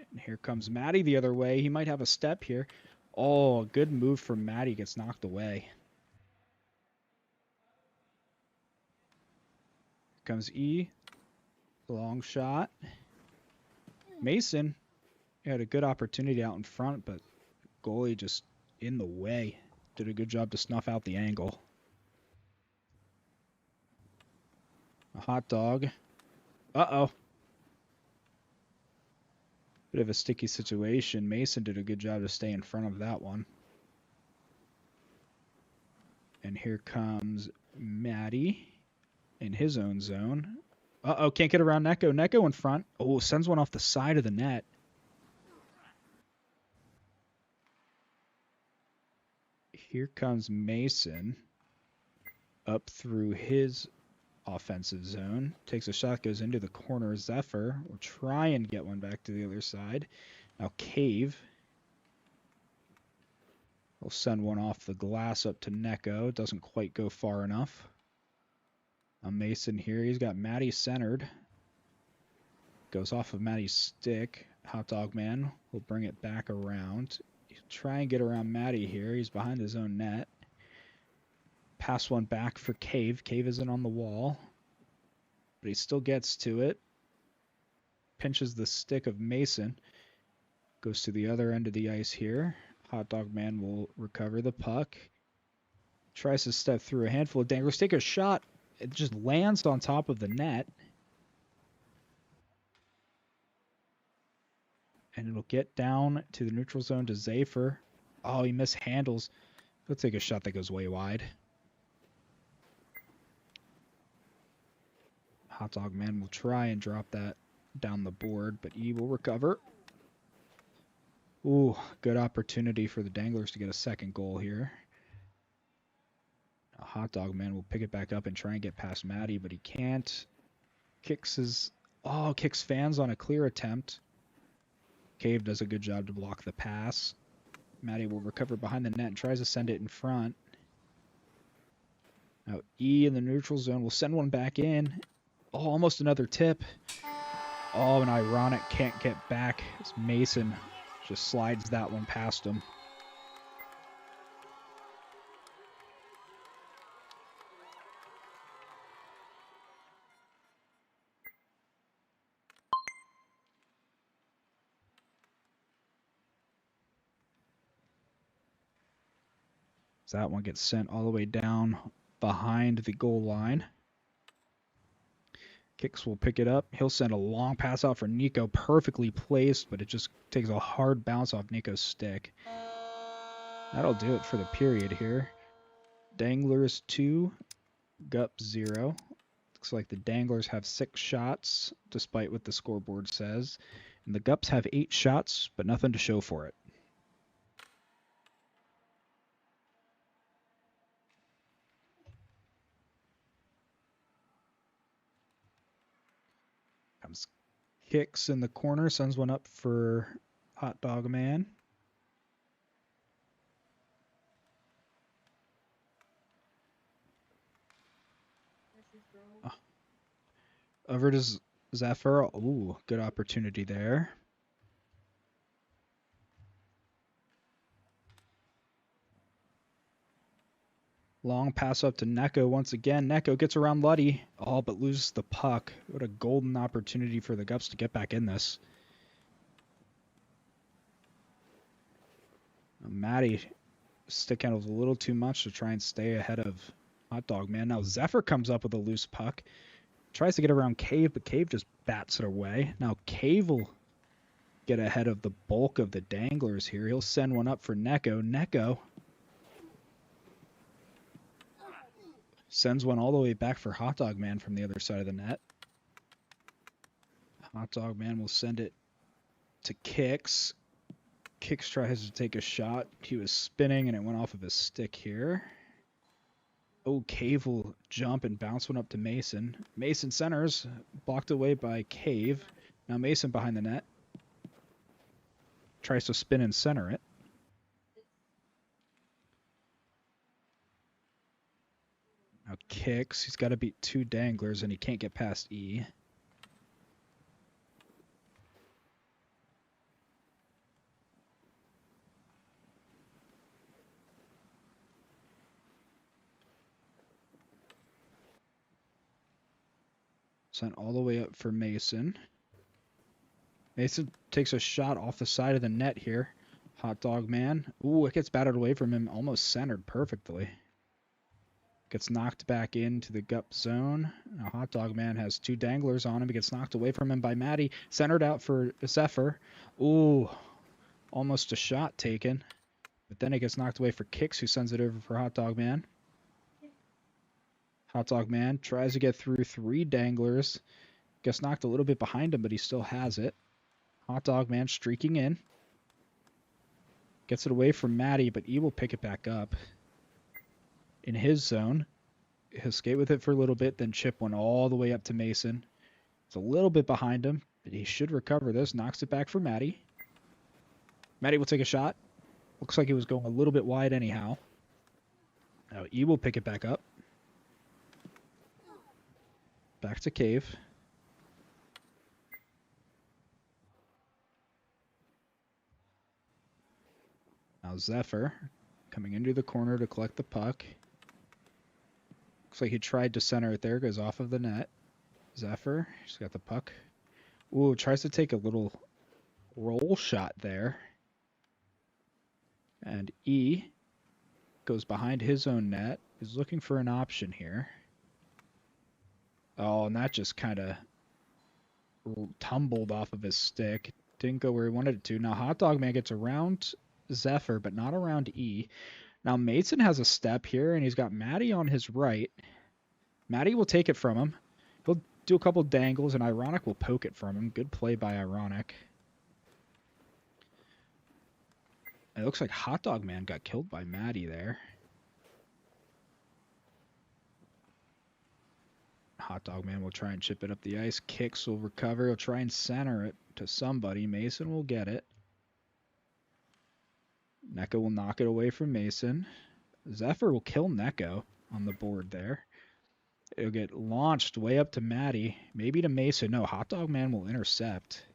And here comes Matty the other way. He might have a step here. Oh, a good move from Matty. Gets knocked away. Comes E. Long shot. Mason had a good opportunity out in front, but goalie just in the way. Did a good job to snuff out the angle. A Hot Dog. Uh-oh. Bit of a sticky situation. Mason did a good job to stay in front of that one. And here comes Matty in his own zone. Uh-oh, can't get around Neko. Neko in front. Oh, sends one off the side of the net. Here comes Mason up through his offensive zone. Takes a shot, goes into the corner. Zephyr will try and get one back to the other side. Now Cave will send one off the glass up to Neko. Doesn't quite go far enough. A Mason here. He's got Matty centered. Goes off of Matty's stick. Hot Dog Man will bring it back around. He'll try and get around Matty here. He's behind his own net. Pass one back for Cave. Cave isn't on the wall, but he still gets to it. Pinches the stick of Mason. Goes to the other end of the ice here. Hot Dog Man will recover the puck. Tries to step through a handful of danglers. Take a shot. It just lands on top of the net. And it'll get down to the neutral zone to Zafer. Oh, he mishandles. He'll take a shot that goes way wide. Hot Dog Man will try and drop that down the board, but E will recover. Ooh, good opportunity for the Danglers to get a second goal here. A Hot Dog Man will pick it back up and try and get past Matty, but he can't. Kicks fans on a clear attempt. Cave does a good job to block the pass. Matty will recover behind the net and tries to send it in front. Now E in the neutral zone will send one back in. Oh, almost another tip. Oh, an ironic can't get back as Mason just slides that one past him. So that one gets sent all the way down behind the goal line. Kicks will pick it up. He'll send a long pass out for Nico, perfectly placed, but it just takes a hard bounce off Nico's stick. That'll do it for the period here. Danglers 2, GUP 0. Looks like the Danglers have 6 shots, despite what the scoreboard says. And the GUPs have 8 shots, but nothing to show for it. Comes Kicks in the corner, sends one up for Hot Dog Man. Over to Zephyr. Ooh, good opportunity there. Long pass up to Neko once again. Neko gets around Luddy. Oh, but loses the puck. What a golden opportunity for the GUPs to get back in this. Maddie stick handles a little too much to try and stay ahead of Hot Dog Man. Now Zephyr comes up with a loose puck. Tries to get around Cave, but Cave just bats it away. Now Cave will get ahead of the bulk of the Danglers here. He'll send one up for Neko. Neko sends one all the way back for Hot Dog Man from the other side of the net. Hot Dog Man will send it to Kicks. Kicks tries to take a shot. He was spinning and it went off of his stick here. Oh, Cave will jump and bounce one up to Mason. Mason centers, blocked away by Cave. Now Mason behind the net. Tries to spin and center it. Now Kicks. He's got to beat 2 Danglers and he can't get past E. Sent all the way up for Mason. Mason takes a shot off the side of the net here. Hot Dog Man. Ooh, it gets batted away from him. Almost centered perfectly. Gets knocked back into the GUP zone. Now Hot Dog Man has 2 Danglers on him. He gets knocked away from him by Maddie. Centered out for Zephyr. Ooh, almost a shot taken. But then it gets knocked away for Kicks, who sends it over for Hot Dog Man. Hot Dog Man tries to get through 3 Danglers. Gets knocked a little bit behind him, but he still has it. Hot Dog Man streaking in. Gets it away from Maddie, but E will pick it back up. In his zone. He'll skate with it for a little bit, then chip one all the way up to Mason. It's a little bit behind him, but he should recover this. Knocks it back for Maddie. Maddie will take a shot. Looks like he was going a little bit wide anyhow. Now E will pick it back up. Back to Cave. Now Zephyr coming into the corner to collect the puck. Looks like he tried to center it there. Goes off of the net. Zephyr, he's got the puck. Ooh, tries to take a little roll shot there. And E goes behind his own net. Is looking for an option here. Oh, and that just kind of tumbled off of his stick. Didn't go where he wanted it to. Now Hot Dog Man gets around Zephyr, but not around E. Now Mason has a step here, and he's got Maddie on his right. Maddie will take it from him. He'll do a couple dangles, and Ironic will poke it from him. Good play by Ironic. It looks like Hot Dog Man got killed by Maddie there. Hot Dog Man will try and chip it up the ice. Kicks will recover. He'll try and center it to somebody. Mason will get it. Neko will knock it away from Mason. Zephyr will kill Neko. on the board there. It'll get launched way up to Maddie, maybe to Mesa. No, Hot Dog Man will intercept.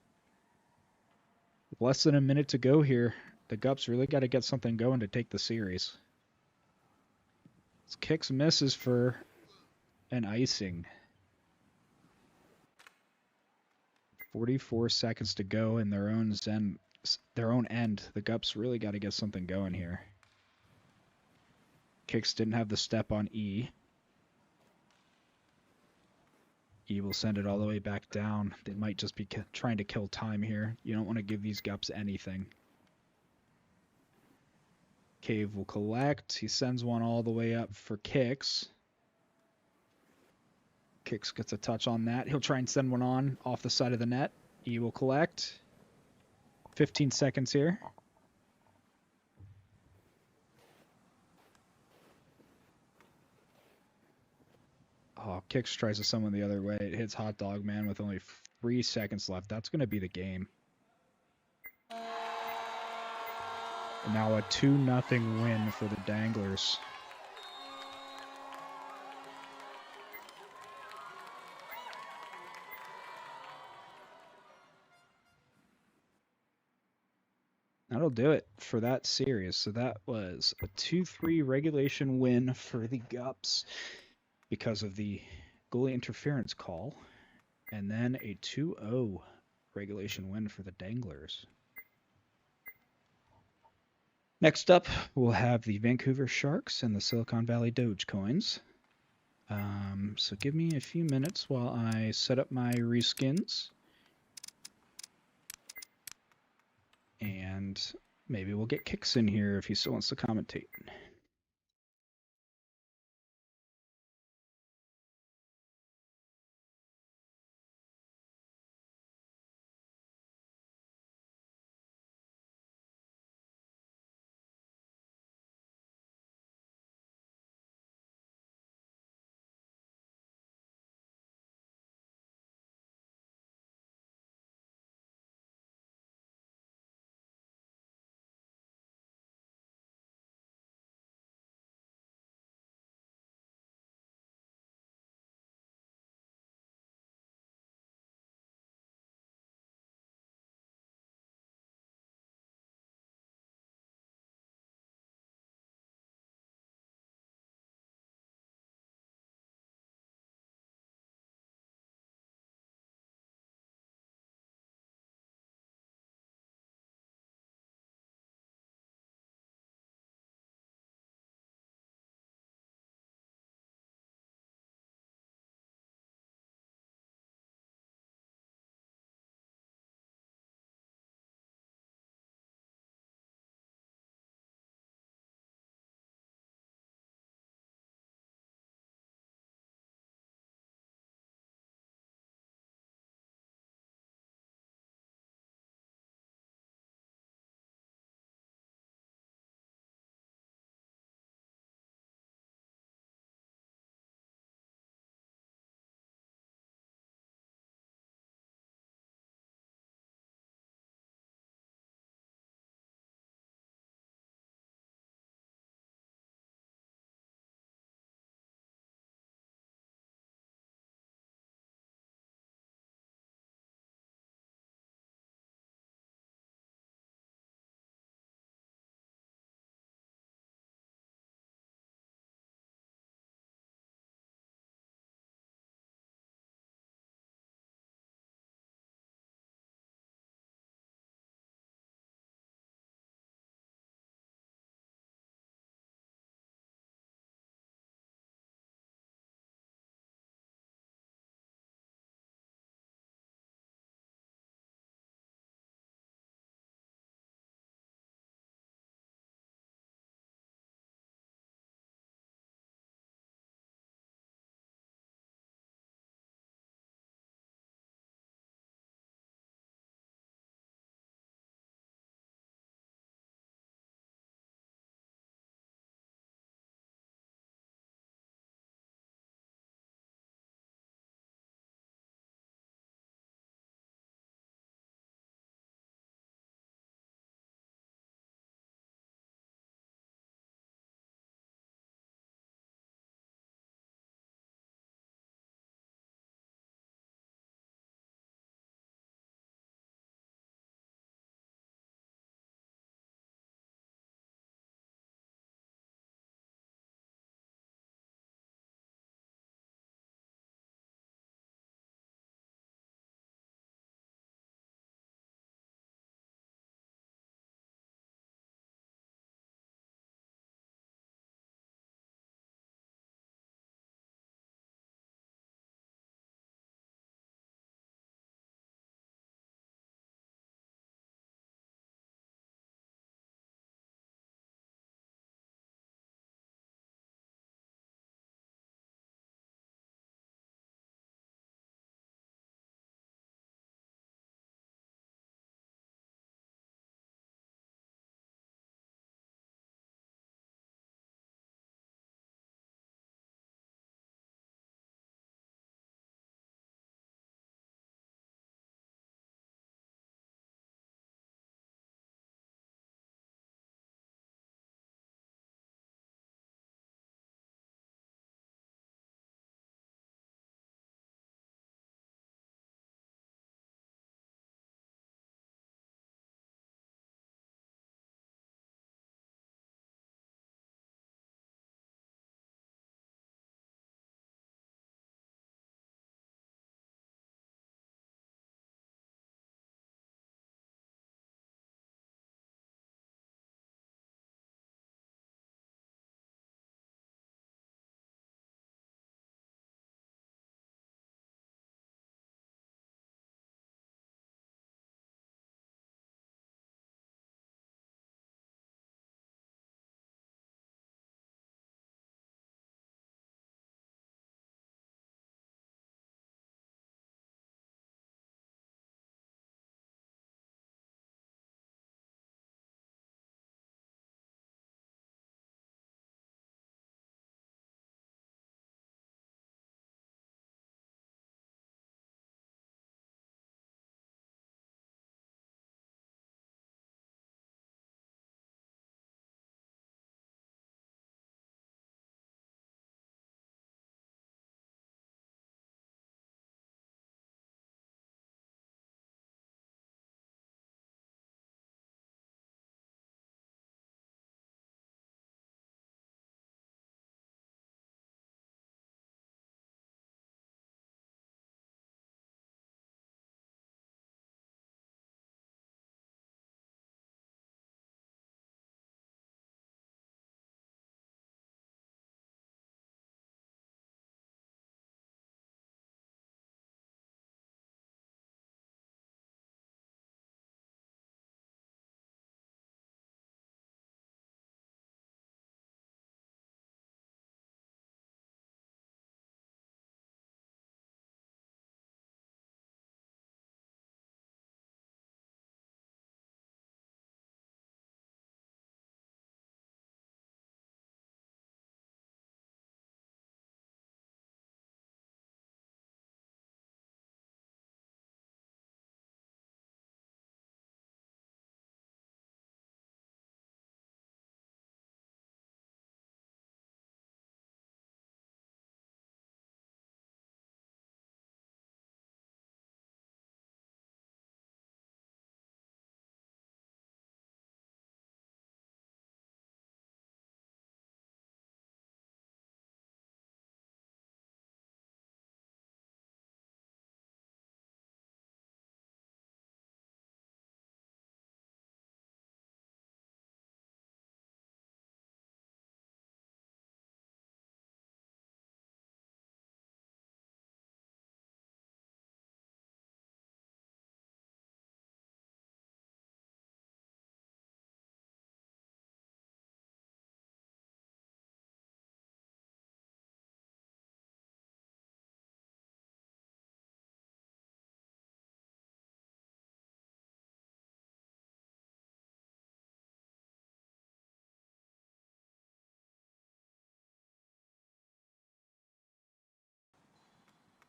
With less than a minute to go here, the GUPs really got to get something going to take the series. Kicks misses for an icing. 44 seconds to go in their own end. The GUPs really got to get something going here. Kicks didn't have the step on E. E will send it all the way back down. They might just be trying to kill time here. You don't want to give these GUPs anything. Cave will collect. He sends one all the way up for Kicks. Kicks gets a touch on that. He'll try and send one on off the side of the net. E will collect. 15 seconds here. Oh, Kicks tries to summon the other way. It hits Hot Dog Man with only 3 seconds left. That's going to be the game. And now a 2-0 win for the Danglers. That'll do it for that series. So that was a 2-3 regulation win for the GUPs because of the goalie interference call, and then a 2-0 regulation win for the Danglers. Next up, we'll have the Vancouver Sharks and the Silicon Valley Dogecoins. So give me a few minutes while I set up my reskins. And maybe we'll get Kicks in here if he still wants to commentate.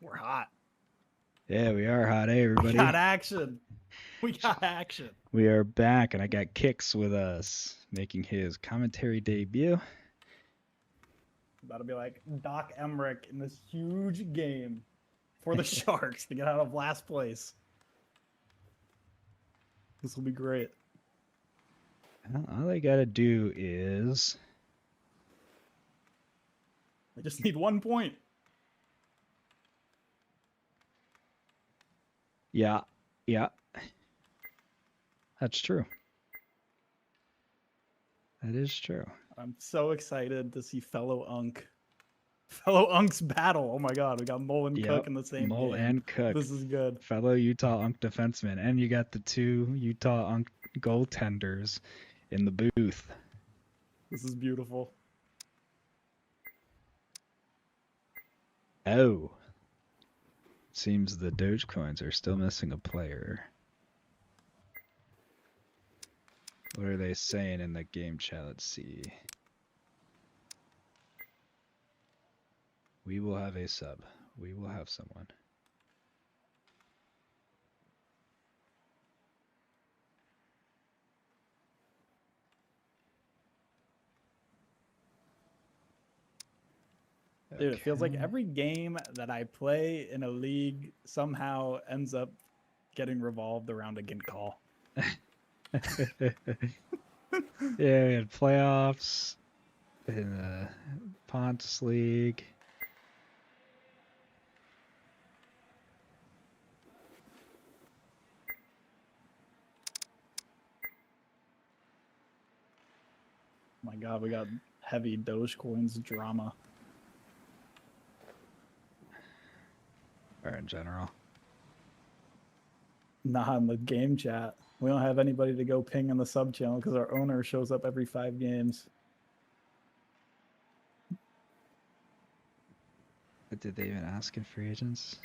We're hot. Yeah, we are hot. Hey, We everybody. got action. We got action. We are back, and I got Kix with us, making his commentary debut. About to be like Doc Emmerich in this huge game for the Sharks to get out of last place. This will be great. Well, all they gotta do is... I just need 1 point. Yeah. That's true. That is true. I'm so excited to see fellow Unc's battle. Oh my god, we got Mole and Cook in the same Mole game. and Cook. This is good. Fellow Utah Unk defensemen. And you got the two Utah Unk goaltenders in the booth. This is beautiful. Oh. Seems the Dogecoins are still missing a player. What are they saying in the game chat? Let's see. We will have a sub. We will have someone. Dude, it feels like every game that I play in a league somehow ends up getting revolved around a Gint call. Yeah, we had playoffs in the Pontus League. My god, we got heavy Dogecoins drama. Or in general. Nah, in the game chat. We don't have anybody to go ping in the sub channel because our owner shows up every 5 games. But did they even ask in free agents?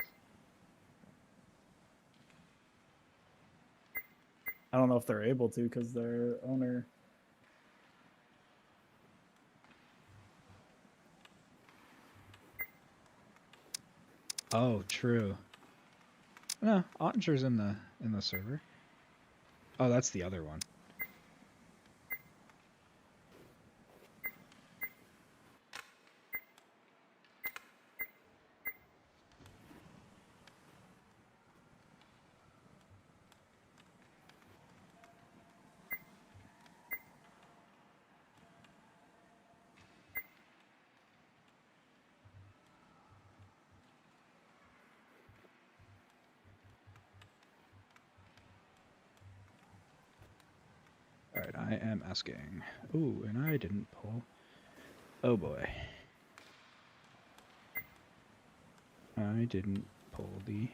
I don't know if they're able to because their owner... Oh, true. No, Ottinger's in the server. Oh, that's the other one. Alright, I am asking. Ooh, and I didn't pull. Oh boy. I didn't pull the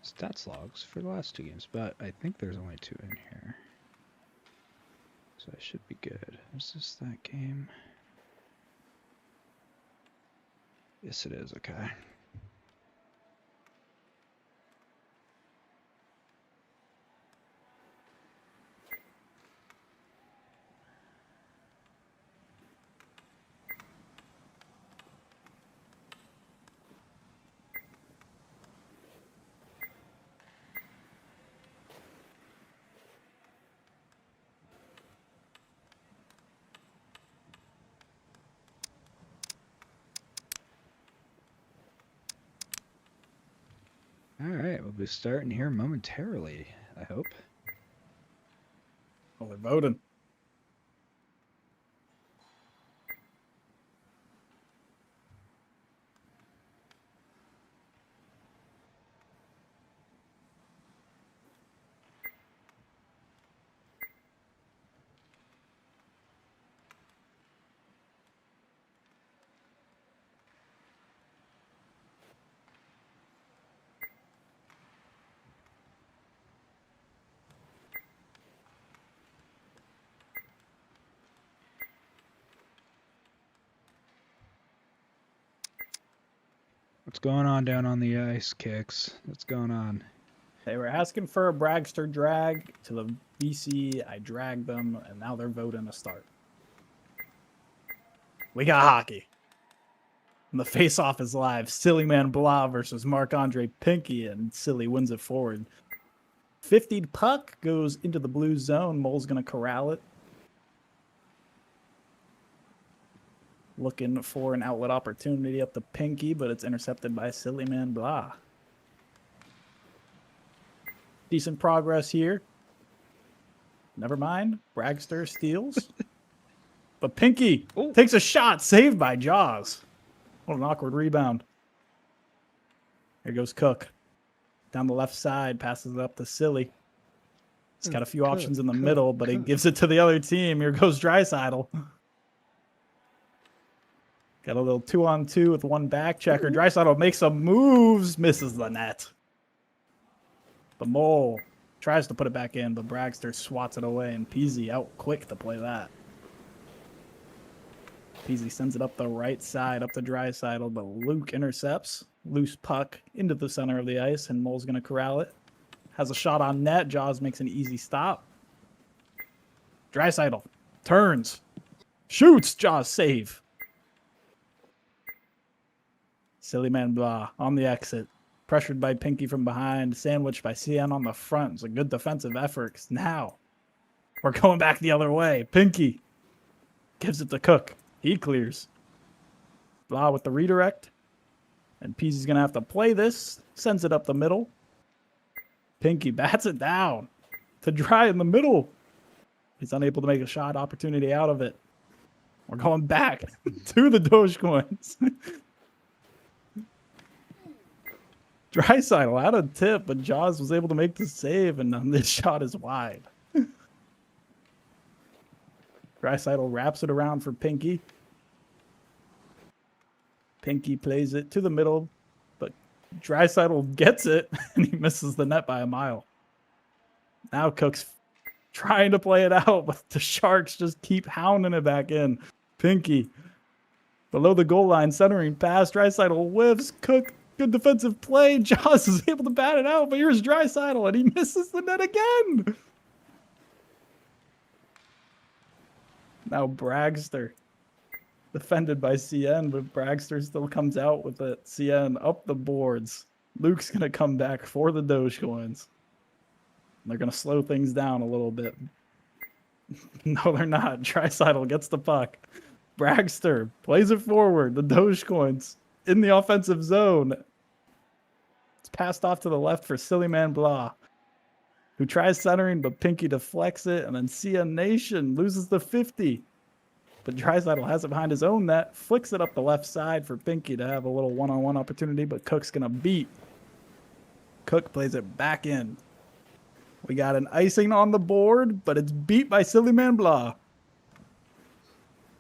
stats logs for the last 2 games, but I think there's only 2 in here. So I should be good. Is this that game? Yes, it is. Okay. Alright, we'll be starting here momentarily, I hope. Oh, they're voting. What's going on down on the ice, Kix? What's going on? They were asking for a Bragster drag to the BC. I dragged them, and now they're voting a start. We got hockey. And the face-off is live. Silly Man Blah versus Marc-Andre Pinky, and Silly wins it forward. 50 puck goes into the blue zone. Mole's going to corral it. Looking for an outlet opportunity up to Pinky, but it's intercepted by Silly Man Blah. Decent progress here. Never mind. Bragster steals. But Pinky takes a shot. Saved by Jaws. What an awkward rebound. Here goes Cook. Down the left side. Passes it up to Silly. He's got a few options in the middle, but he gives it to the other team. Here goes Draisaitl. Got a little 2-on-2 with one back checker. Draisaitl makes some moves. Misses the net. The Mole tries to put it back in, but Bragster swats it away, and Peasy out quick to play that. Peasy sends it up the right side, up the Draisaitl, but Luke intercepts. Loose puck into the center of the ice, and Mole's going to corral it. Has a shot on net. Jaws makes an easy stop. Draisaitl turns. Shoots. Jaws save. Silly Man Blah on the exit. Pressured by Pinky from behind. Sandwiched by CN on the front. It's a good defensive effort. Now we're going back the other way. Pinky gives it to Cook. He clears. Blah with the redirect. And Peasy's going to have to play this. Sends it up the middle. Pinky bats it down to Dry in the middle. He's unable to make a shot opportunity out of it. We're going back to the Dogecoins. Draisaitl had a tip, but Jaws was able to make the save, and this shot is wide. Draisaitl wraps it around for Pinky. Pinky plays it to the middle, but Draisaitl gets it, and he misses the net by a mile. Now Cook's trying to play it out, but the Sharks just keep hounding it back in. Pinky below the goal line, centering pass. Draisaitl whiffs. Cook, good defensive play. Jaws is able to bat it out, but here's Draisaitl, and he misses the net again. Now Bragster, defended by CN, but Bragster still comes out with it. CN up the boards. Luke's going to come back for the Dogecoins. They're going to slow things down a little bit. No, they're not. Draisaitl gets the puck. Bragster plays it forward. The Dogecoins in the offensive zone. It's passed off to the left for Silly Man Blah, who tries centering, but Pinky deflects it, and then CN Nation loses the 50. But Draisaitl has it behind his own net, flicks it up the left side for Pinky to have a little one-on-one opportunity, but Cook's going to beat. Cook plays it back in. We got an icing on the board, but it's beat by Silly Man Blah.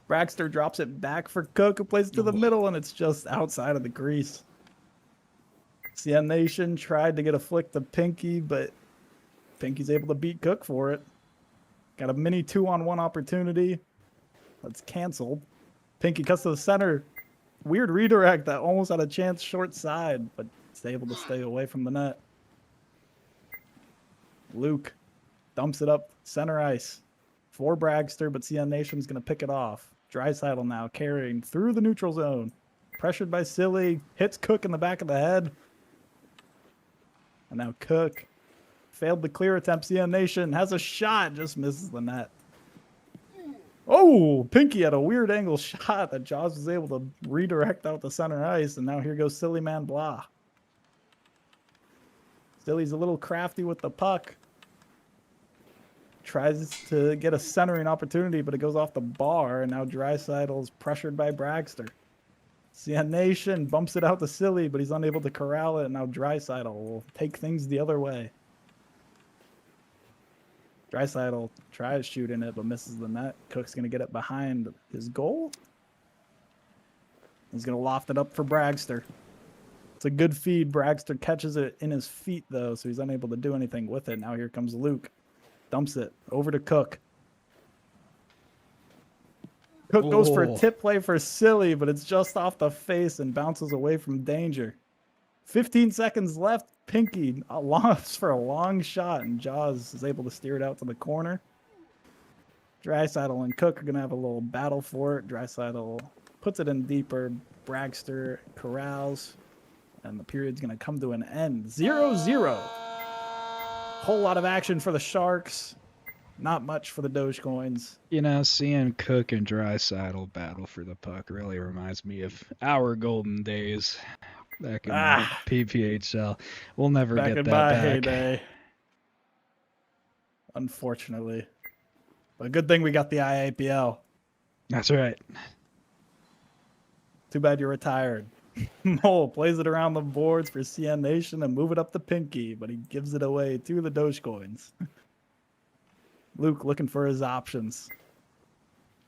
Bragster drops it back for Cook, who plays it to the middle, and it's just outside of the crease. CN Nation tried to get a flick to Pinky, but Pinky's able to beat Cook for it. Got a mini 2-on-1 opportunity. That's canceled. Pinky cuts to the center. Weird redirect that almost had a chance short side, but it's able to stay away from the net. Luke dumps it up center ice for Bragster, but CN Nation's going to pick it off. Draisaitl now carrying through the neutral zone. Pressured by Silly. Hits Cook in the back of the head. And now Cook failed the clear attempt. CN Nation has a shot. Just misses the net. Oh, Pinky had a weird angle shot that Jaws was able to redirect out the center ice. And now here goes Silly Man Blah. Silly's a little crafty with the puck. Tries to get a centering opportunity, but it goes off the bar, and now Draisaitl's pressured by Bragster. CN Nation bumps it out to Silly, but he's unable to corral it, and now Draisaitl will take things the other way. Draisaitl tries shooting it, but misses the net. Cook's going to get it behind his goal. He's going to loft it up for Bragster. It's a good feed. Bragster catches it in his feet, though, so he's unable to do anything with it. Now here comes Luke. Dumps it over to Cook. Cook goes for a tip play for Silly, but it's just off the face and bounces away from danger. 15 seconds left. Pinky longs for a long shot, and Jaws is able to steer it out to the corner. Draisaitl and Cook are going to have a little battle for it. Draisaitl puts it in deeper, Bragster corrals, and the period's going to come to an end. 0-0. Whole lot of action for the Sharks. Not much for the Dogecoins. You know, seeing Cook and Draisaitl battle for the puck really reminds me of our golden days back in the PPHL. We'll never Back get in that my back. heyday. Unfortunately. But good thing we got the IAPL. That's right. Too bad you're retired. Mole plays it around the boards for CN Nation and move it up to Pinky, but he gives it away to the Dogecoins. Luke looking for his options.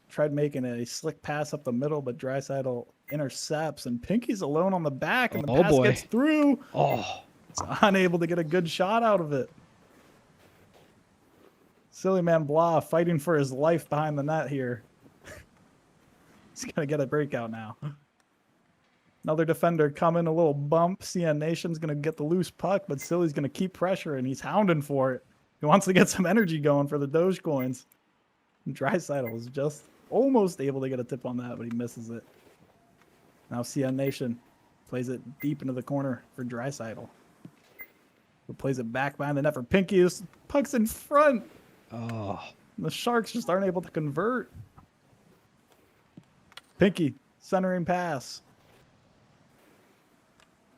Tried making a slick pass up the middle, but Draisaitl intercepts, and Pinky's alone on the back, and the pass gets through. Oh. It's unable to get a good shot out of it. Silly man Blah fighting for his life behind the net here. He's going to get a breakout now. Another defender coming, a little bump. CN Nation's going to get the loose puck, but Silly's going to keep pressure, and he's hounding for it. He wants to get some energy going for the Dogecoins. Draisaitl is just almost able to get a tip on that, but he misses it. Now CN Nation plays it deep into the corner for Draisaitl. Who plays it back behind the net for Pinky. This puck's in front. Oh. And the Sharks just aren't able to convert. Pinky, centering pass.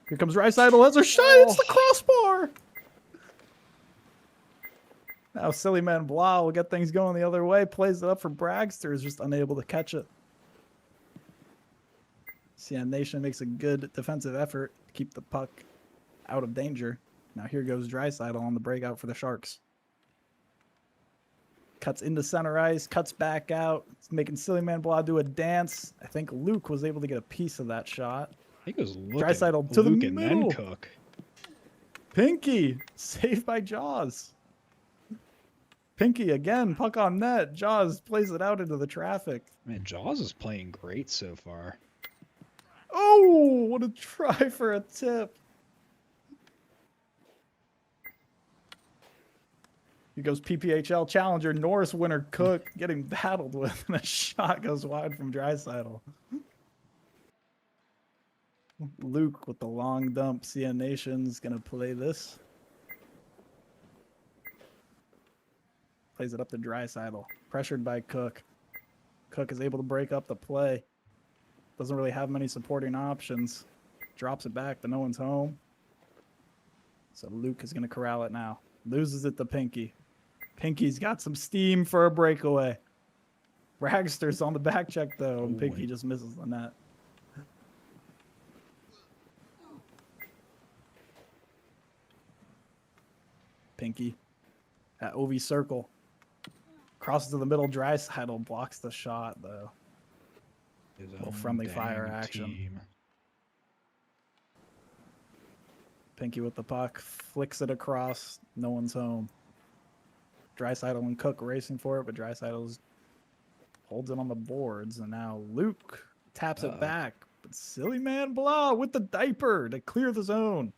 Here comes Draisaitl. Has a shot. It's the crossbar. Now Silly Man Blah will get things going the other way. Plays it up for Bragster. Is just unable to catch it. CN Nation makes a good defensive effort to keep the puck out of danger. Now here goes Draisaitl on the breakout for the Sharks. Cuts into center ice, cuts back out. It's making Silly Man Blah do a dance. I think Luke was able to get a piece of that shot. I think it was Draisaitl to Luke the and middle. then Cook. Pinky, saved by Jaws. Pinky again, puck on net. Jaws plays it out into the traffic. Man, Jaws is playing great so far. Oh, what a try for a tip. Here goes PPHL challenger Norris winner Cook getting battled with, and a shot goes wide from Draisaitl. Luke with the long dump. CN Nation's going to play this. Plays it up to Draisaitl. Pressured by Cook. Cook is able to break up the play. Doesn't really have many supporting options. Drops it back, but no one's home. So Luke is going to corral it now. Loses it to Pinky. Pinky's got some steam for a breakaway. Bragster's on the back check, though, and Pinky just misses the net. Pinky at OV circle. Crosses to the middle. Draisaitl blocks the shot, though. Little friendly fire action. Team. Pinky with the puck. Flicks it across. No one's home. Draisaitl and Cook racing for it, but Draisaitl holds it on the boards. And now Luke taps it back. But Silly Man Blah with the diaper to clear the zone.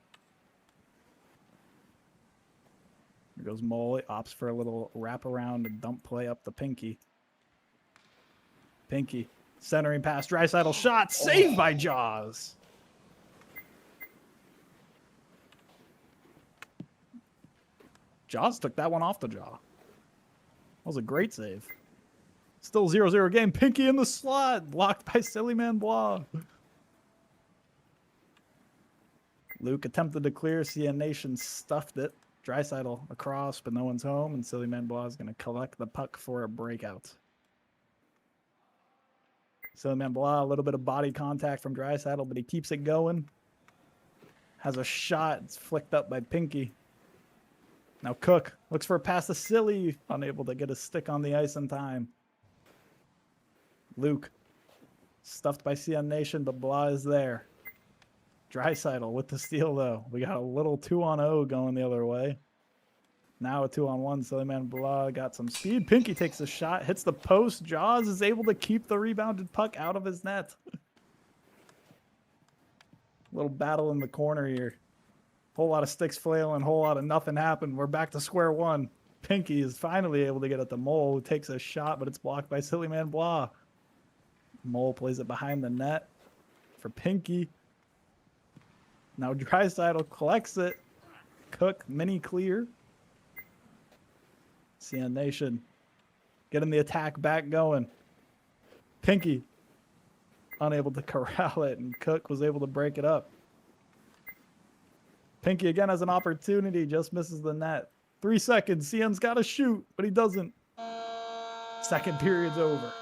Here goes Mole. Opts for a little wraparound and dump play up the Pinky. Pinky centering pass. Draisaitl shot. Saved by Jaws. Jaws took that one off the jaw. That was a great save. Still 0-0 game. Pinky in the slot. Blocked by Silly Man Blah. Luke attempted to clear. CN Nation stuffed it. Draisaitl across, but no one's home. And Silly Man Blah is going to collect the puck for a breakout. Silly Man Blah, a little bit of body contact from Draisaitl, but he keeps it going. Has a shot. It's flicked up by Pinky. Now Cook looks for a pass to Silly. Unable to get a stick on the ice in time. Luke, stuffed by CN Nation, but Blah is there. Draisaitl with the steal, though. We got a little 2-on-0 going the other way. Now a 2-on-1. Silly Man Blah got some speed. Pinky takes a shot, hits the post. Jaws is able to keep the rebounded puck out of his net. Little battle in the corner here. Whole lot of sticks flailing, whole lot of nothing happened. We're back to square one. Pinky is finally able to get at the Mole, who takes a shot, but it's blocked by Silly Man Blah. Mole plays it behind the net. for Pinky. Now Draisaitl collects it. Cook, mini clear. CN Nation getting the attack back going. Pinky unable to corral it, and Cook was able to break it up. Pinky again has an opportunity, just misses the net. 3 seconds, CN's got to shoot, but he doesn't. Second period's over.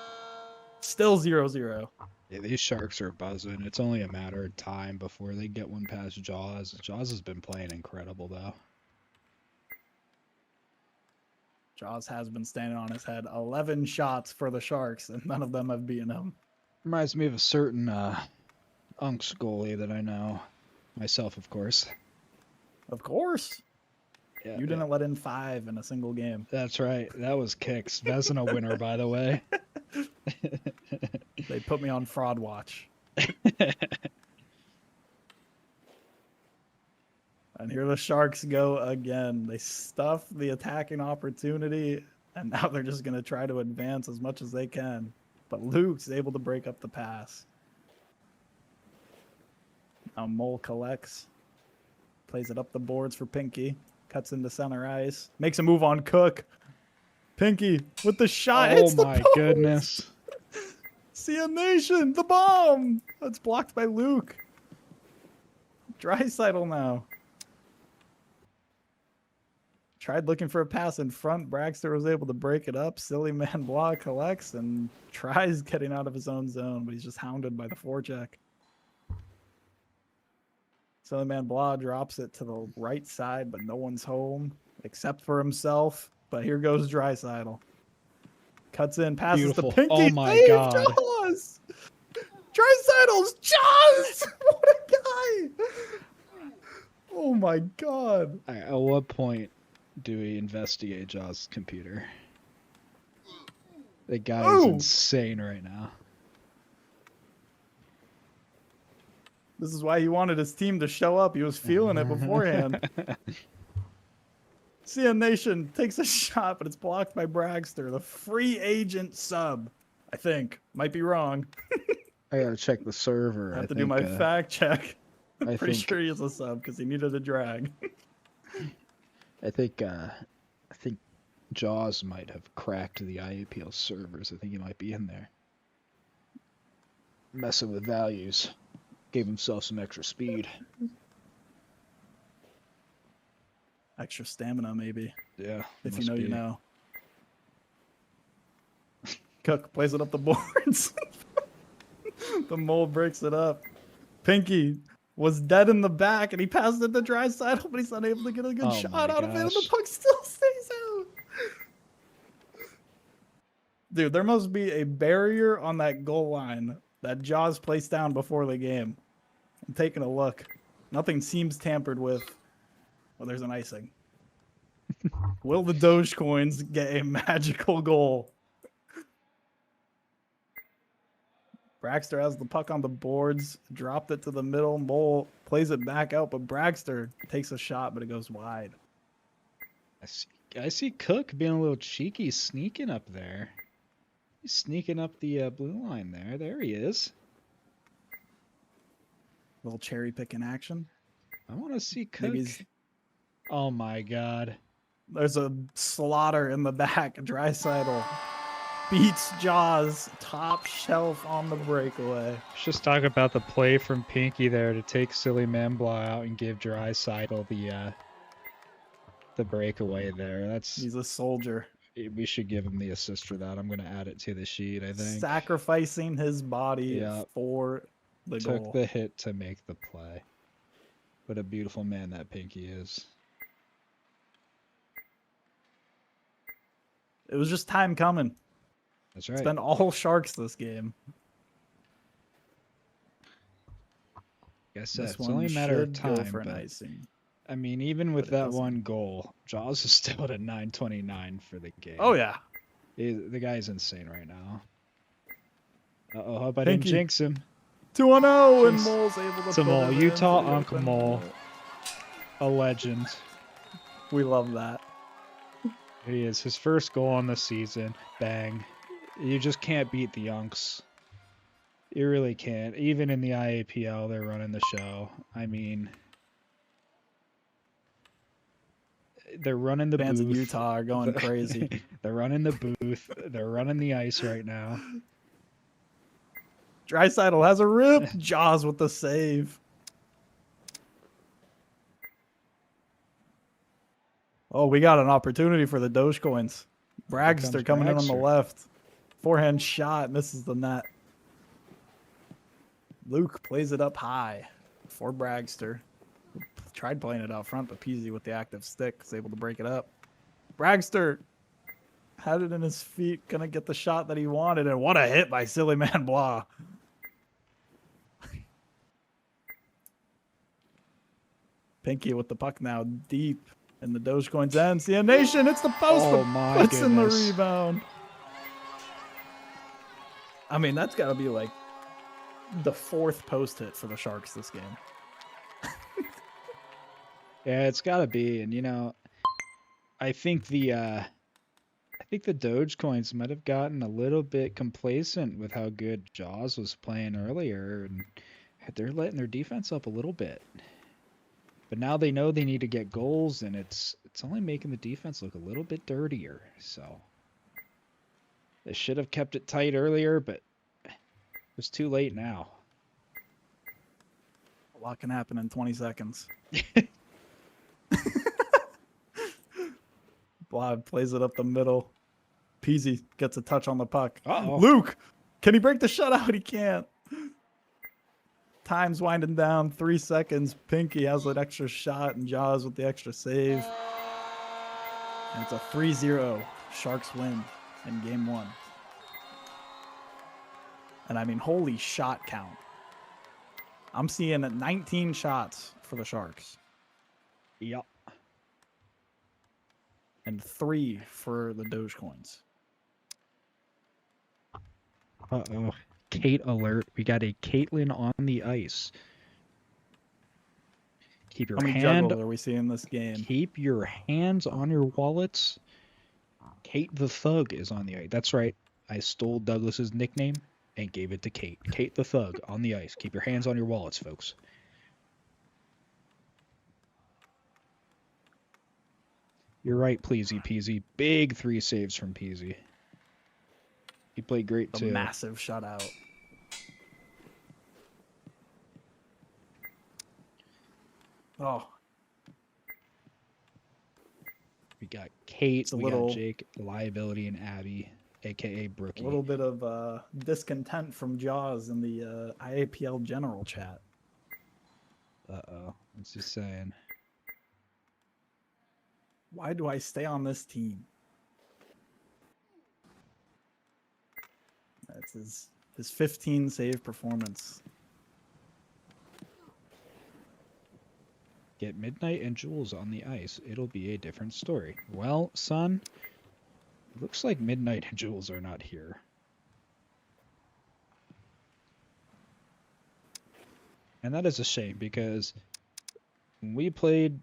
Still 0-0. Yeah, these Sharks are buzzing. It's only a matter of time before they get one past Jaws. Jaws has been playing incredible, though. Jaws has been standing on his head. 11 shots for the Sharks, and none of them have beaten him. Reminds me of a certain Unks goalie that I know. Myself, of course. Of course. Yeah, You didn't let in 5 in a single game. That's right. That was Kicks. Vezina winner, by the way. They put me on fraud watch. And here the Sharks go again. They stuff the attacking opportunity, and now they're just going to try to advance as much as they can. But Luke's able to break up the pass. Now Mole collects. Plays it up the boards for Pinky. Cuts into center ice. Makes a move on Cook. Pinky with the shot. Oh my goodness. CN Nation, the bomb. That's blocked by Luke. Draisaitl now. Tried looking for a pass in front. Bragster was able to break it up. Silly Man Blah collects and tries getting out of his own zone, but he's just hounded by the forecheck. Silly Man Blah drops it to the right side, but no one's home except for himself. But here goes Draisaitl. Cuts in, passes Beautiful. to Pinky. Oh my Save God. Jaws! Draisaitl's Jaws! What a guy! Oh my God. At what point do we investigate Jaws' computer? The guy is insane right now. This is why he wanted his team to show up. He was feeling it beforehand. CN Nation takes a shot, but it's blocked by Bragster, the free agent sub. I think. Might be wrong. I gotta check the server. I have to do my fact check. I'm pretty think- sure he is a sub because he needed a drag. I think Jaws might have cracked the IAPL servers. I think he might be in there. Messing with values. Gave himself some extra speed. Extra stamina, maybe. Yeah. If you must know, be. you know. Cook plays it up the boards. The Mole breaks it up. Pinky was dead in the back, and he passed it to Draisaitl, but he's unable to get a good shot out of it, and the puck still stays out. Dude, there must be a barrier on that goal line that Jaws placed down before the game. I'm taking a look. Nothing seems tampered with. Well, there's an icing. Will the Dogecoins get a magical goal? Bragster has the puck on the boards, dropped it to the middle. Mole plays it back out, but Bragster takes a shot, but it goes wide. I see Cook being a little cheeky, sneaking up there. He's sneaking up the blue line there. There he is. Little cherry picking action. I want to see Cook. Maybe he's... Oh my God. There's a slaughter in the back. Draisaitl beats Jaws top shelf on the breakaway. Let's just talk about the play from Pinky there to take Silly Mambla out and give Draisaitl the breakaway there. He's a soldier. We should give him the assist for that. I'm going to add it to the sheet, I think. Sacrificing his body for the goal. Took the hit to make the play. What a beautiful man that Pinky is. It was just time coming. That's right. It's been all Sharks this game. Like I said, This it's only a matter of time. For an but, icing. I mean, even with But it that doesn't. one goal, Jaws is still at 929 for the game. Oh, yeah. The guy's insane right now. Uh-oh, hope I Pinky. didn't jinx him. 2-0, and Jeez. Mole's able to It's a put Mole. it in Utah for the Uncle open Mole. net. A legend. We love that. He is. His first goal on the season. Bang. You just can't beat the Unks. You really can't. Even in the IAPL, they're running the show. I mean, they're running the Fans booth. in Utah are going crazy. They're running the booth. They're running the ice right now. Draisaitl has a rip. Jaws with the save. Oh, we got an opportunity for the Dogecoins. Bragster coming in on the Bragster. left. Forehand shot, misses the net. Luke plays it up high for Bragster. Tried playing it out front, but Peasy with the active stick is able to break it up. Bragster had it in his feet, gonna get the shot that he wanted, and what a hit by Silly Man Blah. Pinky with the puck now deep in the Dogecoins end. CN Nation, it's the post. Oh but my puts in the goodness. rebound. I mean, that's got to be like the fourth post hit for the Sharks this game. Yeah, it's got to be. And you know, I think the Dogecoins might have gotten a little bit complacent with how good Jaws was playing earlier, and they're letting their defense up a little bit. But now they know they need to get goals, and it's only making the defense look a little bit dirtier. So they should have kept it tight earlier, but it's too late now. A lot can happen in 20 seconds. Blob plays it up the middle. Peasy gets a touch on the puck. Uh-oh. Luke, can he break the shutout? He can't. Time's winding down. 3 seconds. Pinky has an extra shot, and Jaws with the extra save. And it's a 3-0 Sharks win in game 1. And I mean, holy shot count. I'm seeing 19 shots for the Sharks. Yep. And 3 for the Dogecoins. Uh-oh. Kate alert. We got a Caitlin on the ice. Keep your How many hand. juggles are we seeing this game? Keep your hands on your wallets. Kate the Thug is on the ice. That's right. I stole Douglas's nickname and gave it to Kate. Kate the Thug on the ice. Keep your hands on your wallets, folks. You're right, Pleasy Peasy. Big 3 saves from Peasy. He played great A too. massive shutout. Oh, We got Kate, It's a we little- got Jake, Liability, and Abby, aka Brookie. a little bit of discontent from Jaws in the IAPL general chat. Uh-oh. What's he saying? Why do I stay on this team? That's his 15 save performance. Get Midnight and Jules on the ice. It'll be a different story. Well, son, looks like Midnight and Jules are not here. And that is a shame because when we played,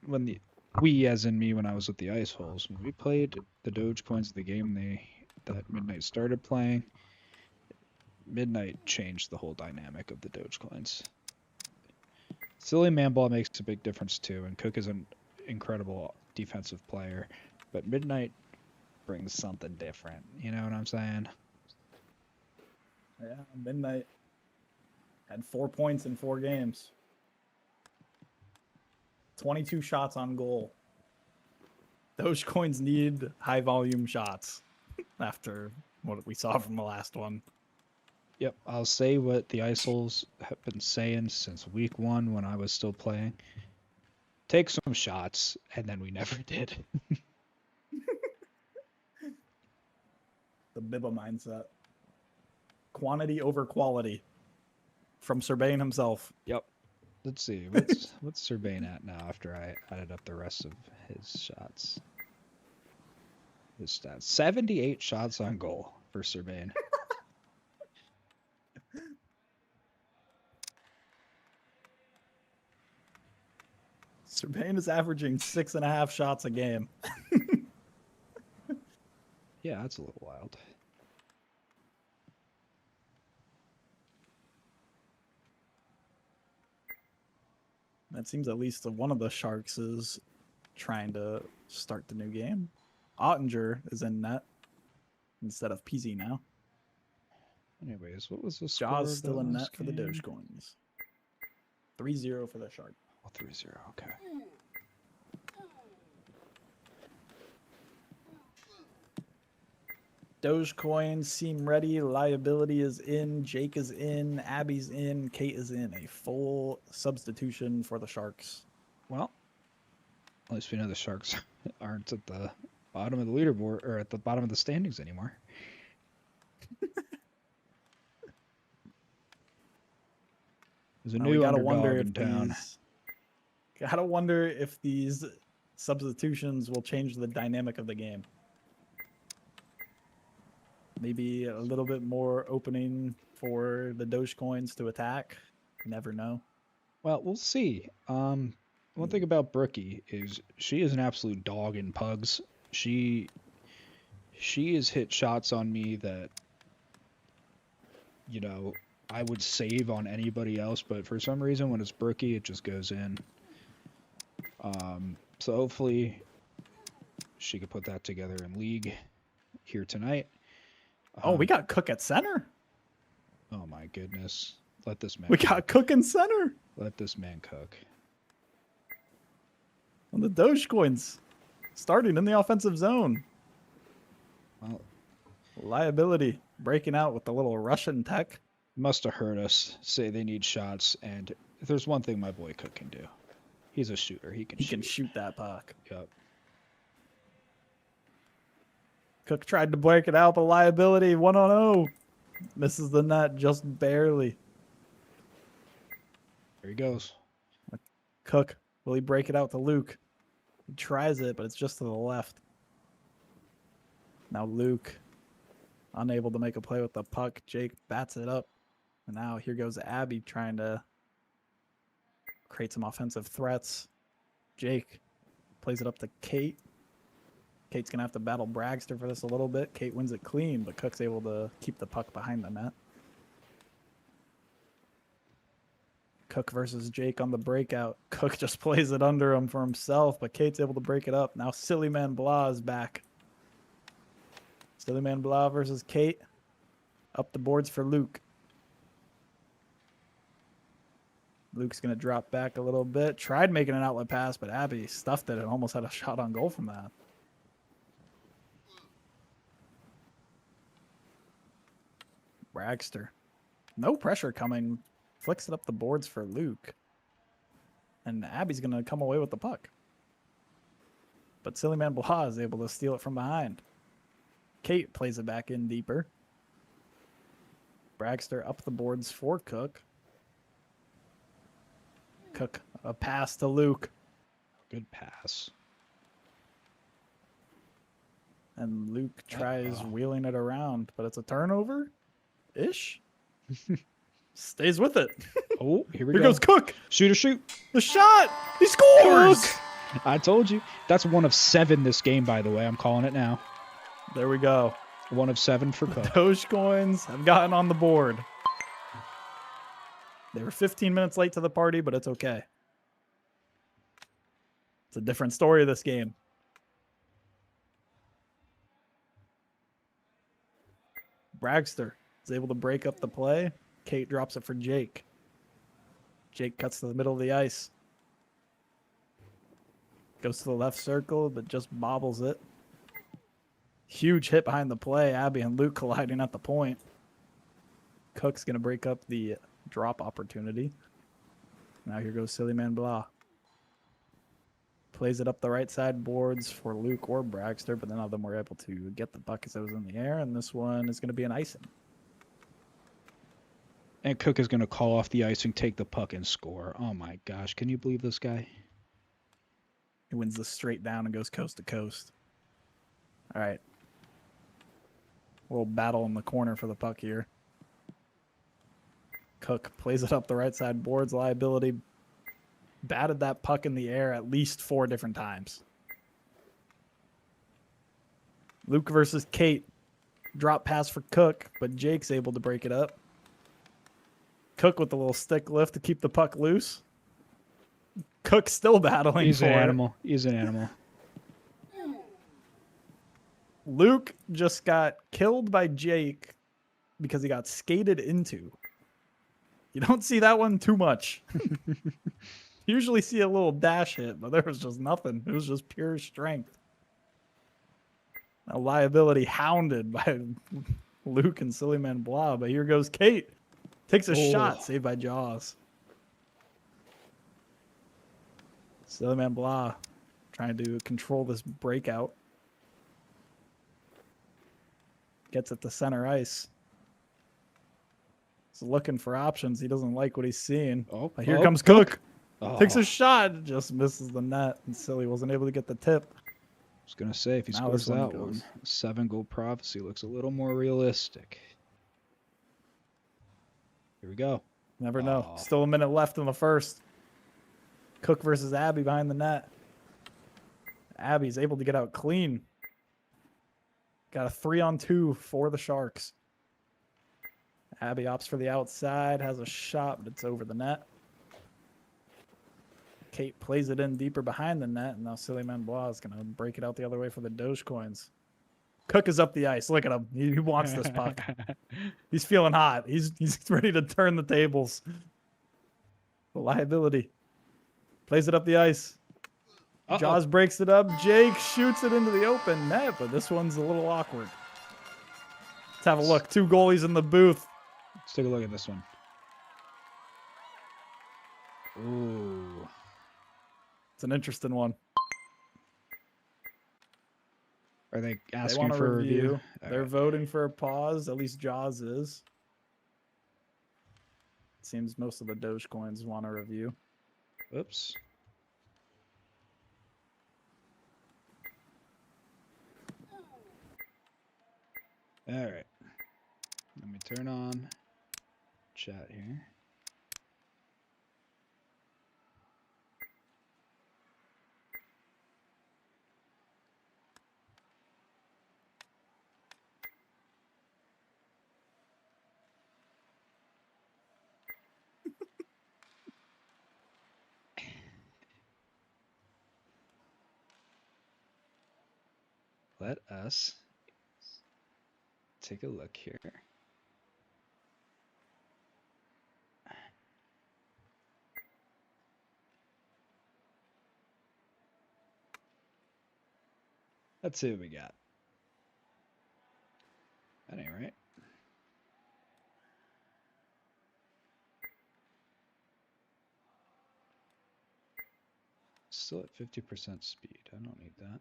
we as in me when I was with the Ice Holes, when we played the Dogecoins of the game that Midnight started playing, Midnight changed the whole dynamic of the Dogecoins. Silly Man Ball makes a big difference too, and Cook is an incredible defensive player, but Midnight brings something different. You know what I'm saying? Yeah, Midnight had 4 points in 4 games. 22 shots on goal. Dogecoins need high volume shots after what we saw from the last one. Yep, I'll say what the Ice Holes have been saying since week 1 when I was still playing. Take some shots, and then we never did. The Bibba mindset. Quantity over quality. From Serbain himself. Yep. Let's see. What's Serbain at now after I added up the rest of his shots? His stats. 78 shots on goal for Serbain. Serbain is averaging 6.5 shots a game. Yeah, that's a little wild. It seems at least one of the Sharks is trying to start the new game. Ottinger is in net instead of PZ now. Anyways, what was the score? Jaws of still in net last for the game? Dogecoins. 3-0 for the Shark. Oh, 3-0, okay. Dogecoins seem ready. Liability is in. Jake is in. Abby's in. Kate is in. A full substitution for the Sharks. Well, at least we know the Sharks aren't at the bottom of the leaderboard or at the bottom of the standings anymore. There's a Now new we underdog in town. Gotta wonder if these substitutions will change the dynamic of the game. Maybe a little bit more opening for the Dogecoins to attack. You never know. Well, we'll see. One thing about Brookie is she is an absolute dog in pugs. She has hit shots on me that, you know, I would save on anybody else, but for some reason when it's Brookie, it just goes in. So hopefully she could put that together in League here tonight. Oh, we got Cook at center. Oh my goodness. Let this man We got Cook in center. Let this man cook. And the Dogecoins starting in the offensive zone. Well, Liability breaking out with the little Russian tech. must have heard us say they need shots, and if there's one thing my boy Cook can do, he's a shooter. He can shoot that puck. Yep. Cook tried to break it out, but Liability 1-0. Misses the net just barely. There he goes. Cook, will he break it out to Luke? He tries it, but it's just to the left. Now Luke, unable to make a play with the puck. Jake bats it up. And now here goes Abby trying to create some offensive threats. Jake plays it up to Kate. Kate's going to have to battle Bragster for this a little bit. Kate wins it clean, but Cook's able to keep the puck behind the net. Cook versus Jake on the breakout. Cook just plays it under him for himself, but Kate's able to break it up. Now Silly Man Blah is back. Silly Man Blah versus Kate. Up the boards for Luke. Luke's going to drop back a little bit. Tried making an outlet pass, but Abby stuffed it and almost had a shot on goal from that. Bragster. No pressure coming. Flicks it up the boards for Luke. And Abby's going to come away with the puck. But Silly Man Blah is able to steal it from behind. Kate plays it back in deeper. Bragster up the boards for Cook. Cook, a pass to Luke. Good pass. And Luke tries wheeling it around, but it's a turnover-ish. Stays with it. Oh, here we Here go. goes Cook. Shoot. The shot. He scores. Cook! I told you. That's 1 of 7 this game, by the way. I'm calling it now. There we go. 1 of 7 for Cook. Dogecoins have gotten on the board. They were 15 minutes late to the party, but it's okay. It's a different story of this game. Bragster is able to break up the play. Kate drops it for Jake. Jake cuts to the middle of the ice. Goes to the left circle, but just bobbles it. Huge hit behind the play. Abby and Luke colliding at the point. Cook's going to break up the drop opportunity. Now here goes Silly Man Blah. Plays it up the right side boards for Luke or Bragster, but none of them were able to get the puck as it was in the air, and this one is going to be an icing. And Cook is going to call off the icing, take the puck, and score. Oh my gosh. Can you believe this guy? He wins this straight down and goes coast to coast. All right. A little battle in the corner for the puck here. Cook plays it up the right side boards. Liability batted that puck in the air at least 4 different times. Luke versus Kate. Drop pass for Cook, but Jake's able to break it up. Cook with the little stick lift to keep the puck loose. Cook's still battling He's for an it. animal. He's an animal. Luke just got killed by Jake because he got skated into. You don't see that one too much. Usually see a little dash hit, but there was just nothing. It was just pure strength. A liability hounded by Luke and Silly Man Blah, but here goes Kate. Takes a shot, saved by Jaws. Silly Man Blah trying to control this breakout. Gets it to center ice. He's looking for options. He doesn't like what he's seeing. Oh, But here comes Cook. Takes Oh. a shot, just misses the net, and Silly wasn't able to get the tip. I was gonna say, if he Now scores this one that goes. one, 7-goal prophecy looks a little more realistic. Here we go. Never know. Oh. Still a minute left in the first. Cook versus Abby behind the net. Abby's able to get out clean. Got a 3-on-2 for the Sharks. Abby opts for the outside, has a shot, but it's over the net. Kate plays it in deeper behind the net, and now Silly Man Blah is going to break it out the other way for the Dogecoins. Cook is up the ice. Look at him. He wants this puck. He's feeling hot. He's ready to turn the tables. The liability. Plays it up the ice. Jaws breaks it up. Jake shoots it into the open net, but this one's a little awkward. Let's have a look. 2 goalies in the booth. Let's take a look at this one. Ooh. It's an interesting one. Are they They asking want a for a review. review? They're voting for a pause. At least Jaws is. Seems most of the Dogecoins want a review. Oops. All right. Let me turn on chat here. Let us take a look here. Let's see what we got. That ain't right. Still at 50% speed. I don't need that.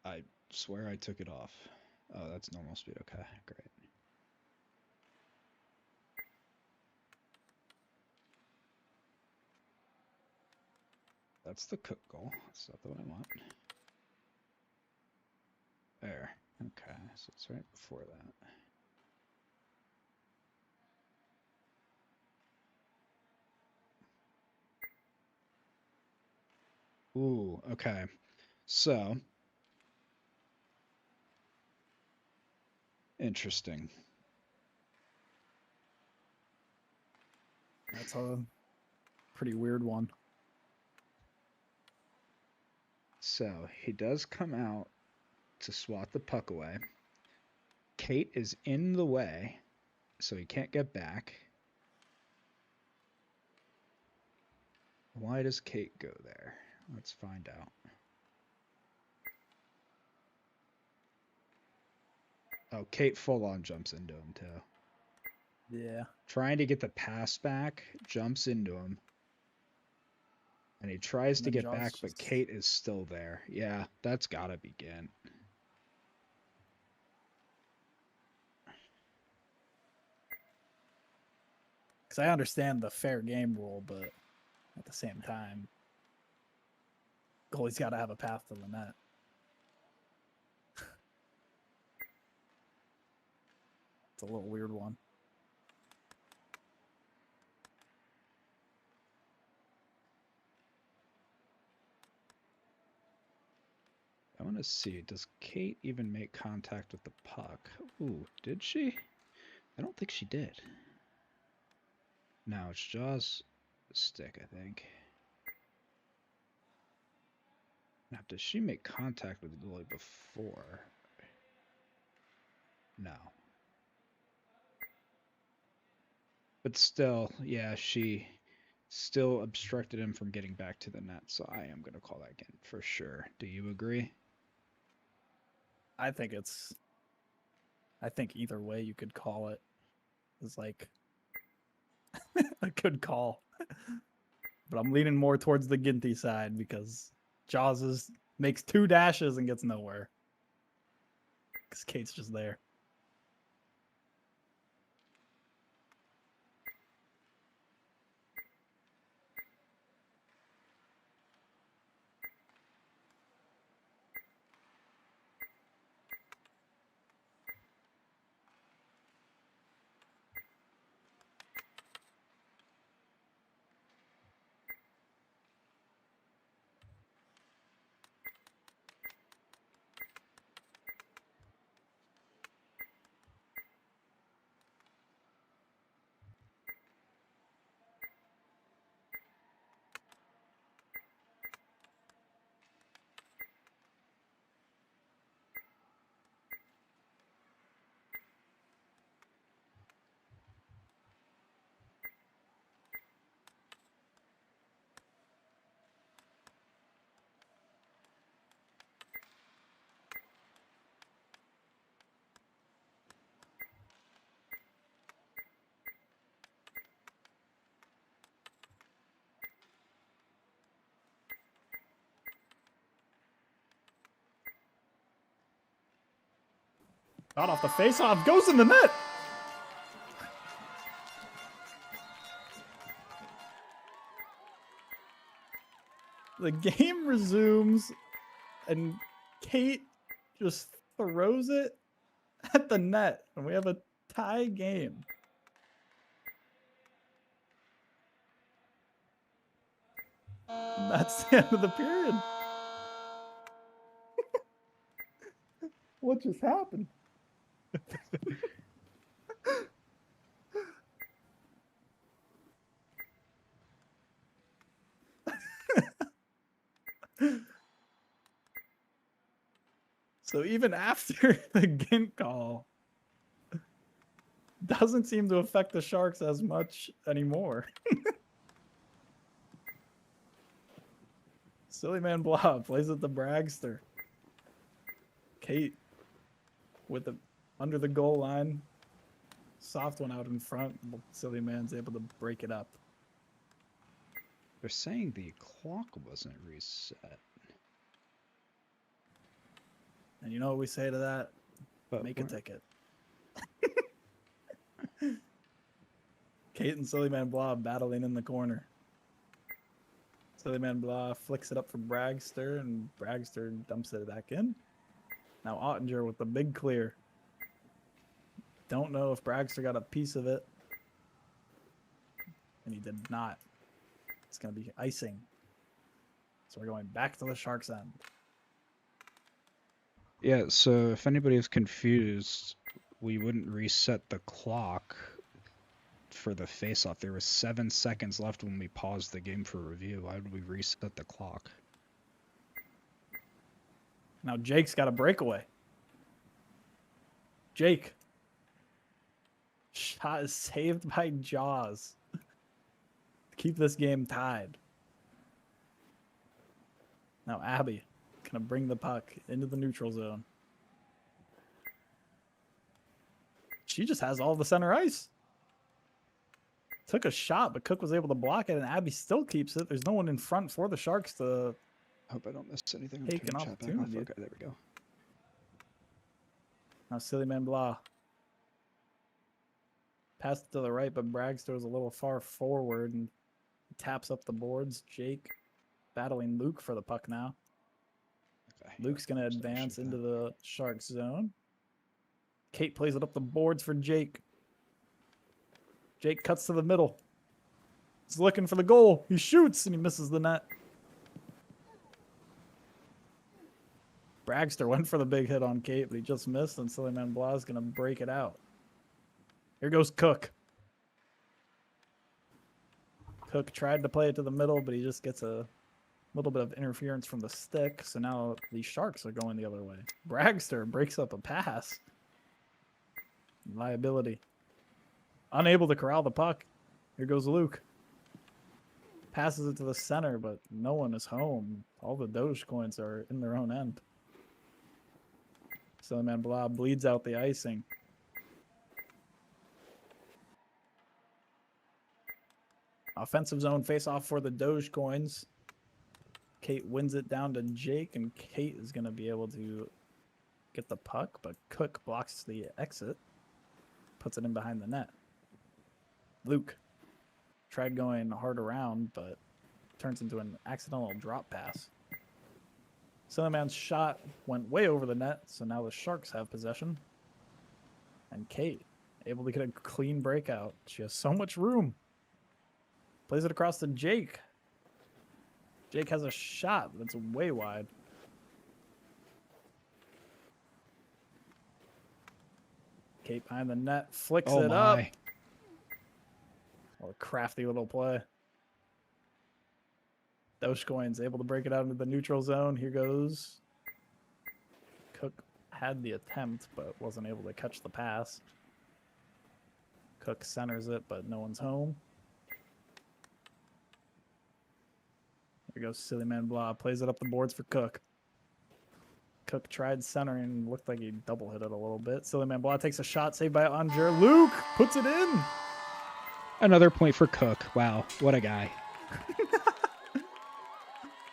I swear I took it off. Oh, that's normal speed. Okay, great. That's the Cook goal. That's not the one I want. There. Okay, so it's right before that. Ooh, okay. So, interesting. That's a pretty weird one. So, he does come out to swat the puck away. Kate is in the way, so he can't get back. Why does Kate go there? Let's find out. Oh, Kate full on jumps into him too. Yeah. Trying to get the pass back, jumps into him. And he tries to get back, but Kate is still there. Yeah, that's gotta be Gant. Because I understand the fair game rule, but at the same time, goalie's got to have a path to the net. It's a little weird one. I want to see, does Kate even make contact with the puck? Ooh, did she? I don't think she did. No, it's Jaws stick, I think. Now, does she make contact with the goalie before? No. But still, yeah, she still obstructed him from getting back to the net, so I am going to call that again for sure. Do you agree? I think either way you could call it is like a good call. But I'm leaning more towards the Ginty side because Jaws makes 2 dashes and gets nowhere. Because Kate's just there. Shot off the face-off, goes in the net. The game resumes, and Kate just throws it at the net, and we have a tie game. And that's the end of the period. What just happened? So even after the Gint call, doesn't seem to affect the Sharks as much anymore. Silly Man Blob plays it to Bragster. Kate with the under the goal line. Soft one out in front. Silly Man's able to break it up. They're saying the clock wasn't reset. And you know what we say to that? But Make a ticket. Kate and Silly Man Blob battling in the corner. Silly Man Blob flicks it up for Bragster, and Bragster dumps it back in. Now Ottinger with the big clear. Don't know if Bragster got a piece of it. And he did not. It's going to be icing. So we're going back to the Sharks' end. yeah, so if anybody is confused, we wouldn't reset the clock for the face-off. There was 7 seconds left when we paused the game for review. Why would we reset the clock? Now Jake's got a breakaway. Jake. Shot is saved by Jaws. Keep this game tied. Now Abby gonna bring the puck into the neutral zone. She just has all the center ice. Took a shot, but Cook was able to block it, and Abby still keeps it. There's no one in front for the Sharks to Hope I don't miss anything. take an opportunity. Okay, there we go. Now Silly Man Blah. Passed it to the right, but Bragster was a little far forward and taps up the boards. Jake battling Luke for the puck now. Okay. Luke's going to So I advance should into the Sharks zone. Kate plays it up the boards for Jake. Jake cuts to the middle. He's looking for the goal. He shoots and he misses the net. Bragster went for the big hit on Kate, but he just missed, and Silly Man Blah is going to break it out. Here goes Cook. Cook tried to play it to the middle, but he just gets a little bit of interference from the stick. So now the Sharks are going the other way. Bragster breaks up a pass. Liability. Unable to corral the puck. Here goes Luke. Passes it to the center, but no one is home. All the Doge coins are in their own end. Sillyman Blob bleeds out the icing. Offensive zone face-off for the Doge coins. Kate wins it down to Jake, and Kate is going to be able to get the puck, but Cook blocks the exit. Puts it in behind the net. Luke tried going hard around, but turns into an accidental drop pass. Sillyman's shot went way over the net, so now the Sharks have possession. And Kate, able to get a clean breakout. She has so much room. Plays it across to Jake. Jake has a shot that's way wide. Kate behind the net, flicks it up. Oh, a crafty little play. Dogecoin's able to break it out into the neutral zone. Here goes. Cook had the attempt, but wasn't able to catch the pass. Cook centers it, but no one's home. Here goes Sillyman Blob. Plays it up the boards for Cook. Cook tried centering. Looked like he double hit it a little bit. Sillyman Blob takes a shot saved by Andre. Luke puts it in. Another point for Cook. Wow, what a guy.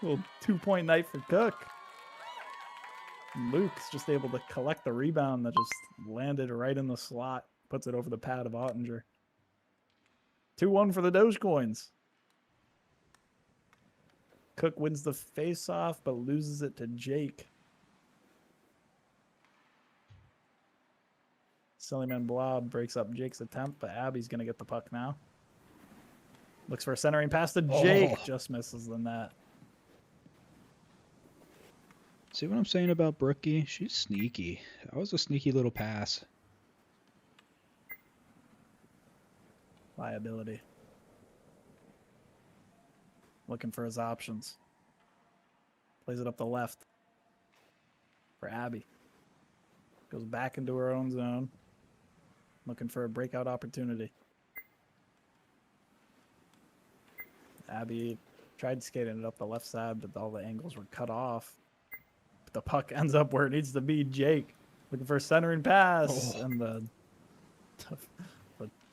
Little 2-point night for Cook. Luke's just able to collect the rebound that just landed right in the slot. Puts it over the pad of Ottinger. 2-1 for the Dogecoins. Cook wins the face-off, but loses it to Jake. Sillyman Blob breaks up Jake's attempt, but Abby's going to get the puck now. Looks for a centering pass to Jake. Oh. Just misses the net. See what I'm saying about Brookie? She's sneaky. That was a sneaky little pass. Liability. Looking for his options. Plays it up the left for Abby. Goes back into her own zone. Looking for a breakout opportunity. Abby tried skating it up the left side, but all the angles were cut off. But the puck ends up where it needs to be. Jake looking for a centering pass. Oh. And the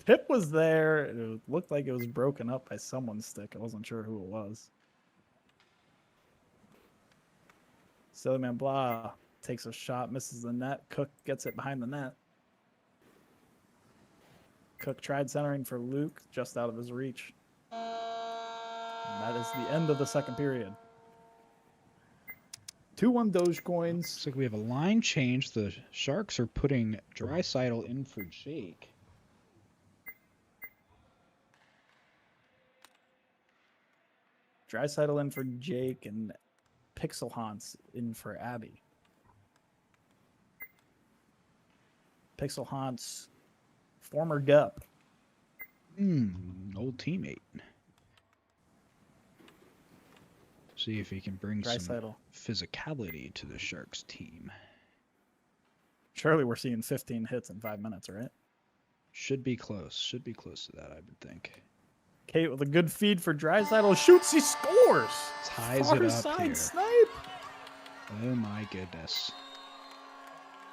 tip was there. It looked like it was broken up by someone's stick. I wasn't sure who it was. Sillyman Blah takes a shot, misses the net. Cook gets it behind the net. Cook tried centering for Luke, just out of his reach. And that is the end of the second period. 2-1 Dogecoins. Looks like we have a line change. The Sharks are putting Draisaitl in for Jake. Draisaitl in for Jake and Pixelhans in for Abby. Pixelhans, former GUP. Old teammate. See if he can bring some Draisaitl. physicality to the Sharks team. Surely we're seeing 15 hits in 5 minutes, right? Should be close. Should be close to that, I would think. Kate with a good feed for Draisaitl. Shoots, he scores! Ties Far it up side here. snipe! Oh my goodness.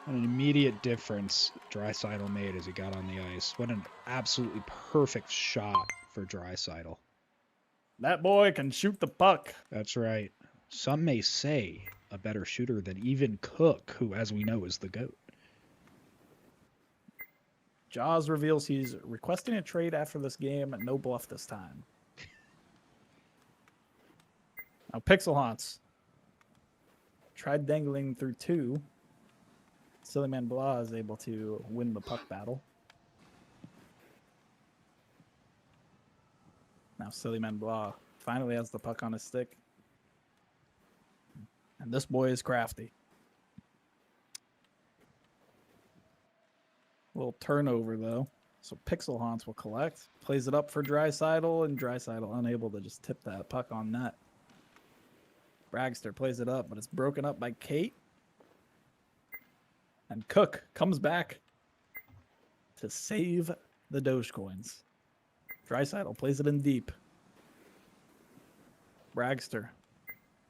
What an immediate difference Draisaitl made as he got on the ice. What an absolutely perfect shot for Draisaitl. That boy can shoot the puck. That's right. Some may say a better shooter than even Cook, who, as we know, is the GOAT. Jaws reveals he's requesting a trade after this game. No bluff this time. Now Pixelhans tried dangling through two. Sillyman Blah is able to win the puck battle. Now Sillyman Blah finally has the puck on his stick. And this boy is crafty. Little turnover, though. So Pixel Haunts will collect, plays it up for Drysidle, and Drysidle unable to just tip that puck on net. Bragster plays it up, but it's broken up by Kate. And Cook comes back to save the Dogecoins. Drysidle plays it in deep. Bragster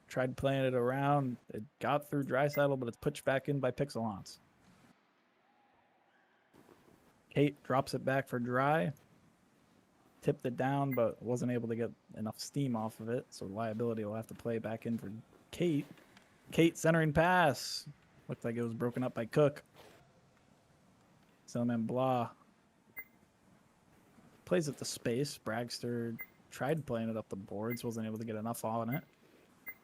tried playing it around. It got through Drysidle, but it's pushed back in by Pixel Haunts. Kate drops it back for Dry. Tipped it down, but wasn't able to get enough steam off of it, so Liability will have to play back in for Kate. Kate centering pass. Looked like it was broken up by Cook. Silman Blah plays it to space. Bragster tried playing it up the boards, wasn't able to get enough on it.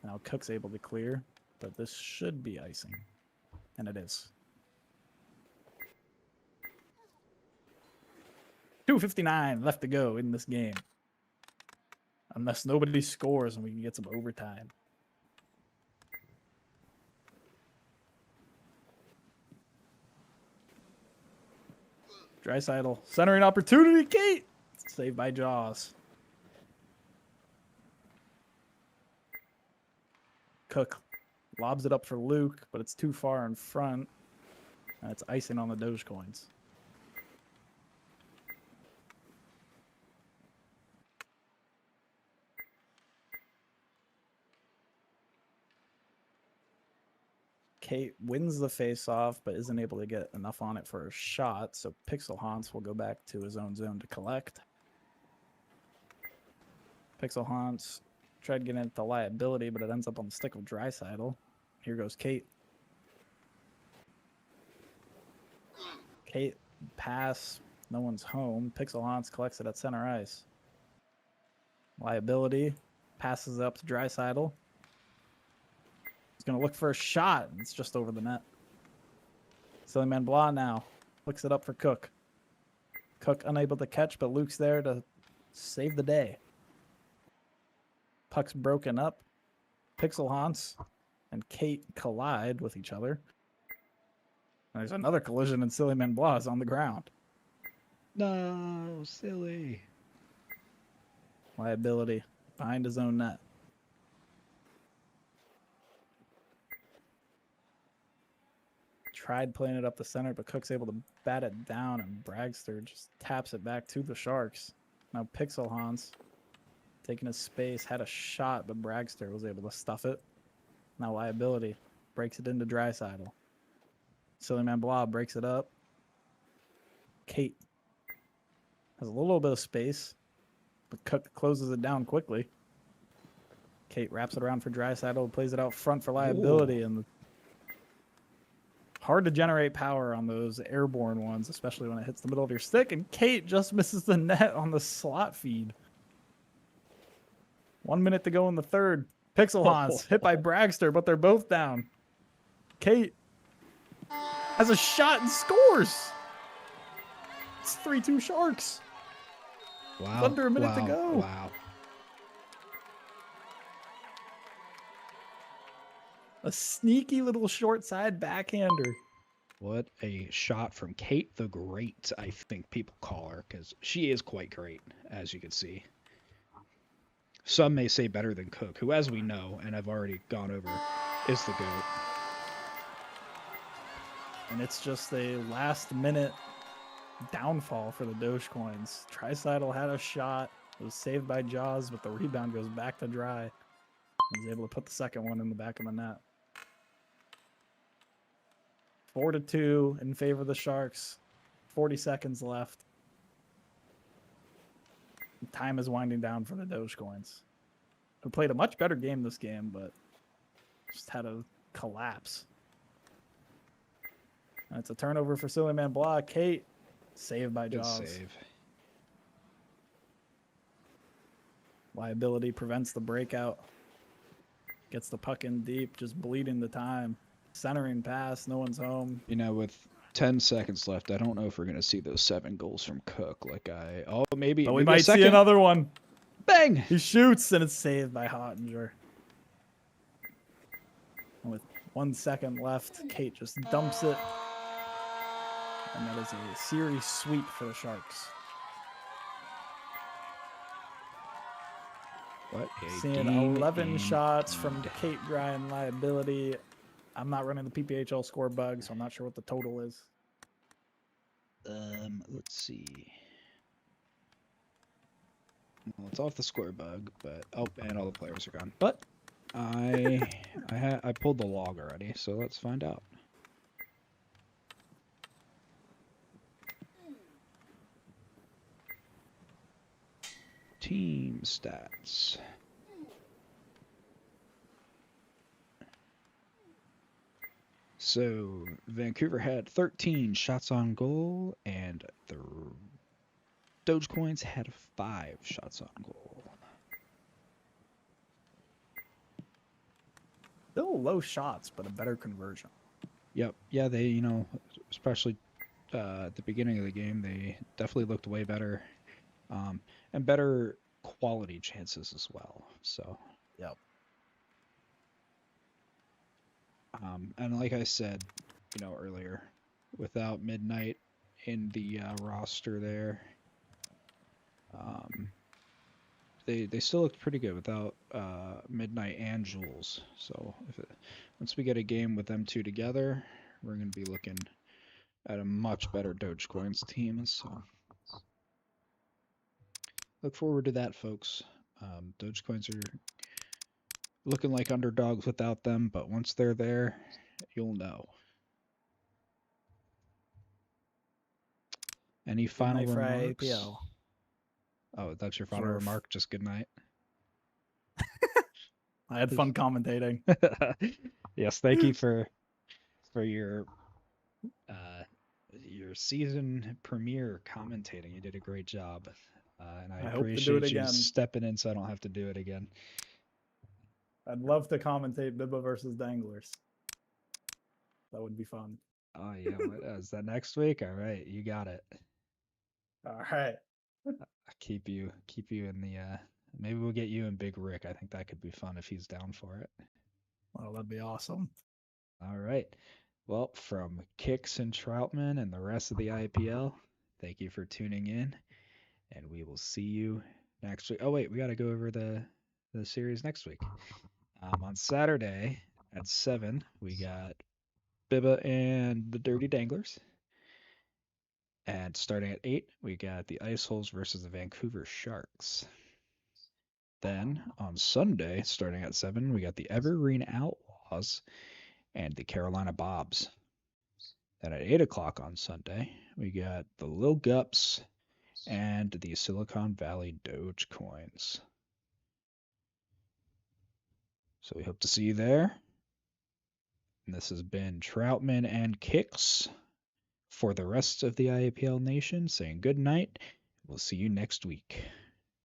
Now Cook's able to clear, but this should be icing. And it is. 2:59 left to go in this game. Unless nobody scores and we can get some overtime. Drysidle centering opportunity. Kate! Saved by Jaws. Cook lobs it up for Luke, but it's too far in front. And it's icing on the Dogecoins. Kate wins the face-off, but isn't able to get enough on it for a shot, so Pixel Haunts will go back to his own zone to collect. Pixel Haunts tried getting into Liability, but it ends up on the stick of Drysidle. Here goes Kate. Kate, pass, no one's home. Pixel Haunts collects it at center ice. Liability passes it up to Drysidle. Going to look for a shot. It's just over the net. Silly Man Blah now looks it up for Cook. Cook unable to catch, but Luke's there to save the day. Puck's broken up. Pixel Haunts and Kate collide with each other. And there's another collision, and Silly Man Blah is on the ground. No, silly. Liability behind his own net. Tried playing it up the center, but Cook's able to bat it down, and Bragster just taps it back to the Sharks. Now Pixel Haunts taking his space, had a shot, but Bragster was able to stuff it. Now Liability breaks it into Drysidle. Silly Man Blah breaks it up. Kate has a little bit of space, but Cook closes it down quickly. Kate wraps it around for Drysidle, plays it out front for Liability, and hard to generate power on those airborne ones, especially when it hits the middle of your stick, and Kate just misses the net on the slot feed. 1 minute to go in the third. Pixel Haunts hit by Bragster, but they're both down. Kate has a shot and scores. It's 3-2 Sharks. Wow. It's under a minute to go. Wow. A sneaky little short side backhander. What a shot from Kate the Great, I think people call her, because she is quite great, as you can see. Some may say better than Cook, who, as we know, and I've already gone over, is the GOAT. And it's just a last-minute downfall for the Dogecoins. Drysidle had a shot. It was saved by Jaws, but the rebound goes back to Dry. He's able to put the second one in the back of the net. 4-2 in favor of the Sharks. 40 seconds left. Time is winding down for the Dogecoins, who played a much better game this game, but just had a collapse. And it's a turnover for Silly Man Blah. Kate, saved by Jaws. Good save. Liability prevents the breakout. Gets the puck in deep, just bleeding the time. Centering pass, no one's home. You know, with 10 seconds left, I don't know if we're going to see those 7 goals from Cook. Maybe. But we maybe might see another one. Bang! He shoots, and it's saved by Hottinger. And with 1 second left, Kate just dumps it. And that is a series sweep for the Sharks. What a Seeing game 11 shots from indeed. Kate Bryan liability. I'm not running the PPHL score bug, so I'm not sure what the total is. Let's see. Well, it's off the score bug, but oh, and all the players are gone. But I pulled the log already, so let's find out. Team stats. So Vancouver had 13 shots on goal, and the Dogecoins had 5 shots on goal. Still low shots, but a better conversion. Yep. Yeah, they, especially at the beginning of the game, they definitely looked way better, and better quality chances as well. So. Yep. And like I said, earlier, without Midnight in the roster there, they still looked pretty good without Midnight and Jules. So once we get a game with them two together, we're going to be looking at a much better Dogecoins team. So look forward to that, folks. Dogecoins are looking like underdogs without them, but once they're there, you'll know. Any final remarks? APL. Oh, that's your final remark? Just good night? I had fun commentating. Yes, thank you for your season premiere commentating. You did a great job. And I appreciate you stepping in so I don't have to do it again. I'd love to commentate Bibba versus Danglers. That would be fun. Oh yeah, is that next week? All right, you got it. All right. Keep you in the maybe we'll get you and Big Rick. I think that could be fun if he's down for it. Well, that'd be awesome. All right. Well, from Kicks and Troutman and the rest of the IPL, thank you for tuning in, and we will see you next week. Oh wait, we got to go over the series next week. On Saturday at 7, we got Bibba and the Dirty Danglers. And starting at 8, we got the Ice Holes versus the Vancouver Sharks. Then on Sunday, starting at 7, we got the Evergreen Outlaws and the Carolina Bobs. Then at 8 o'clock on Sunday, we got the Lil Gups and the Silicon Valley Dogecoins. So we hope to see you there. And this has been Troutman and Kicks for the rest of the IAPL Nation saying good night. We'll see you next week.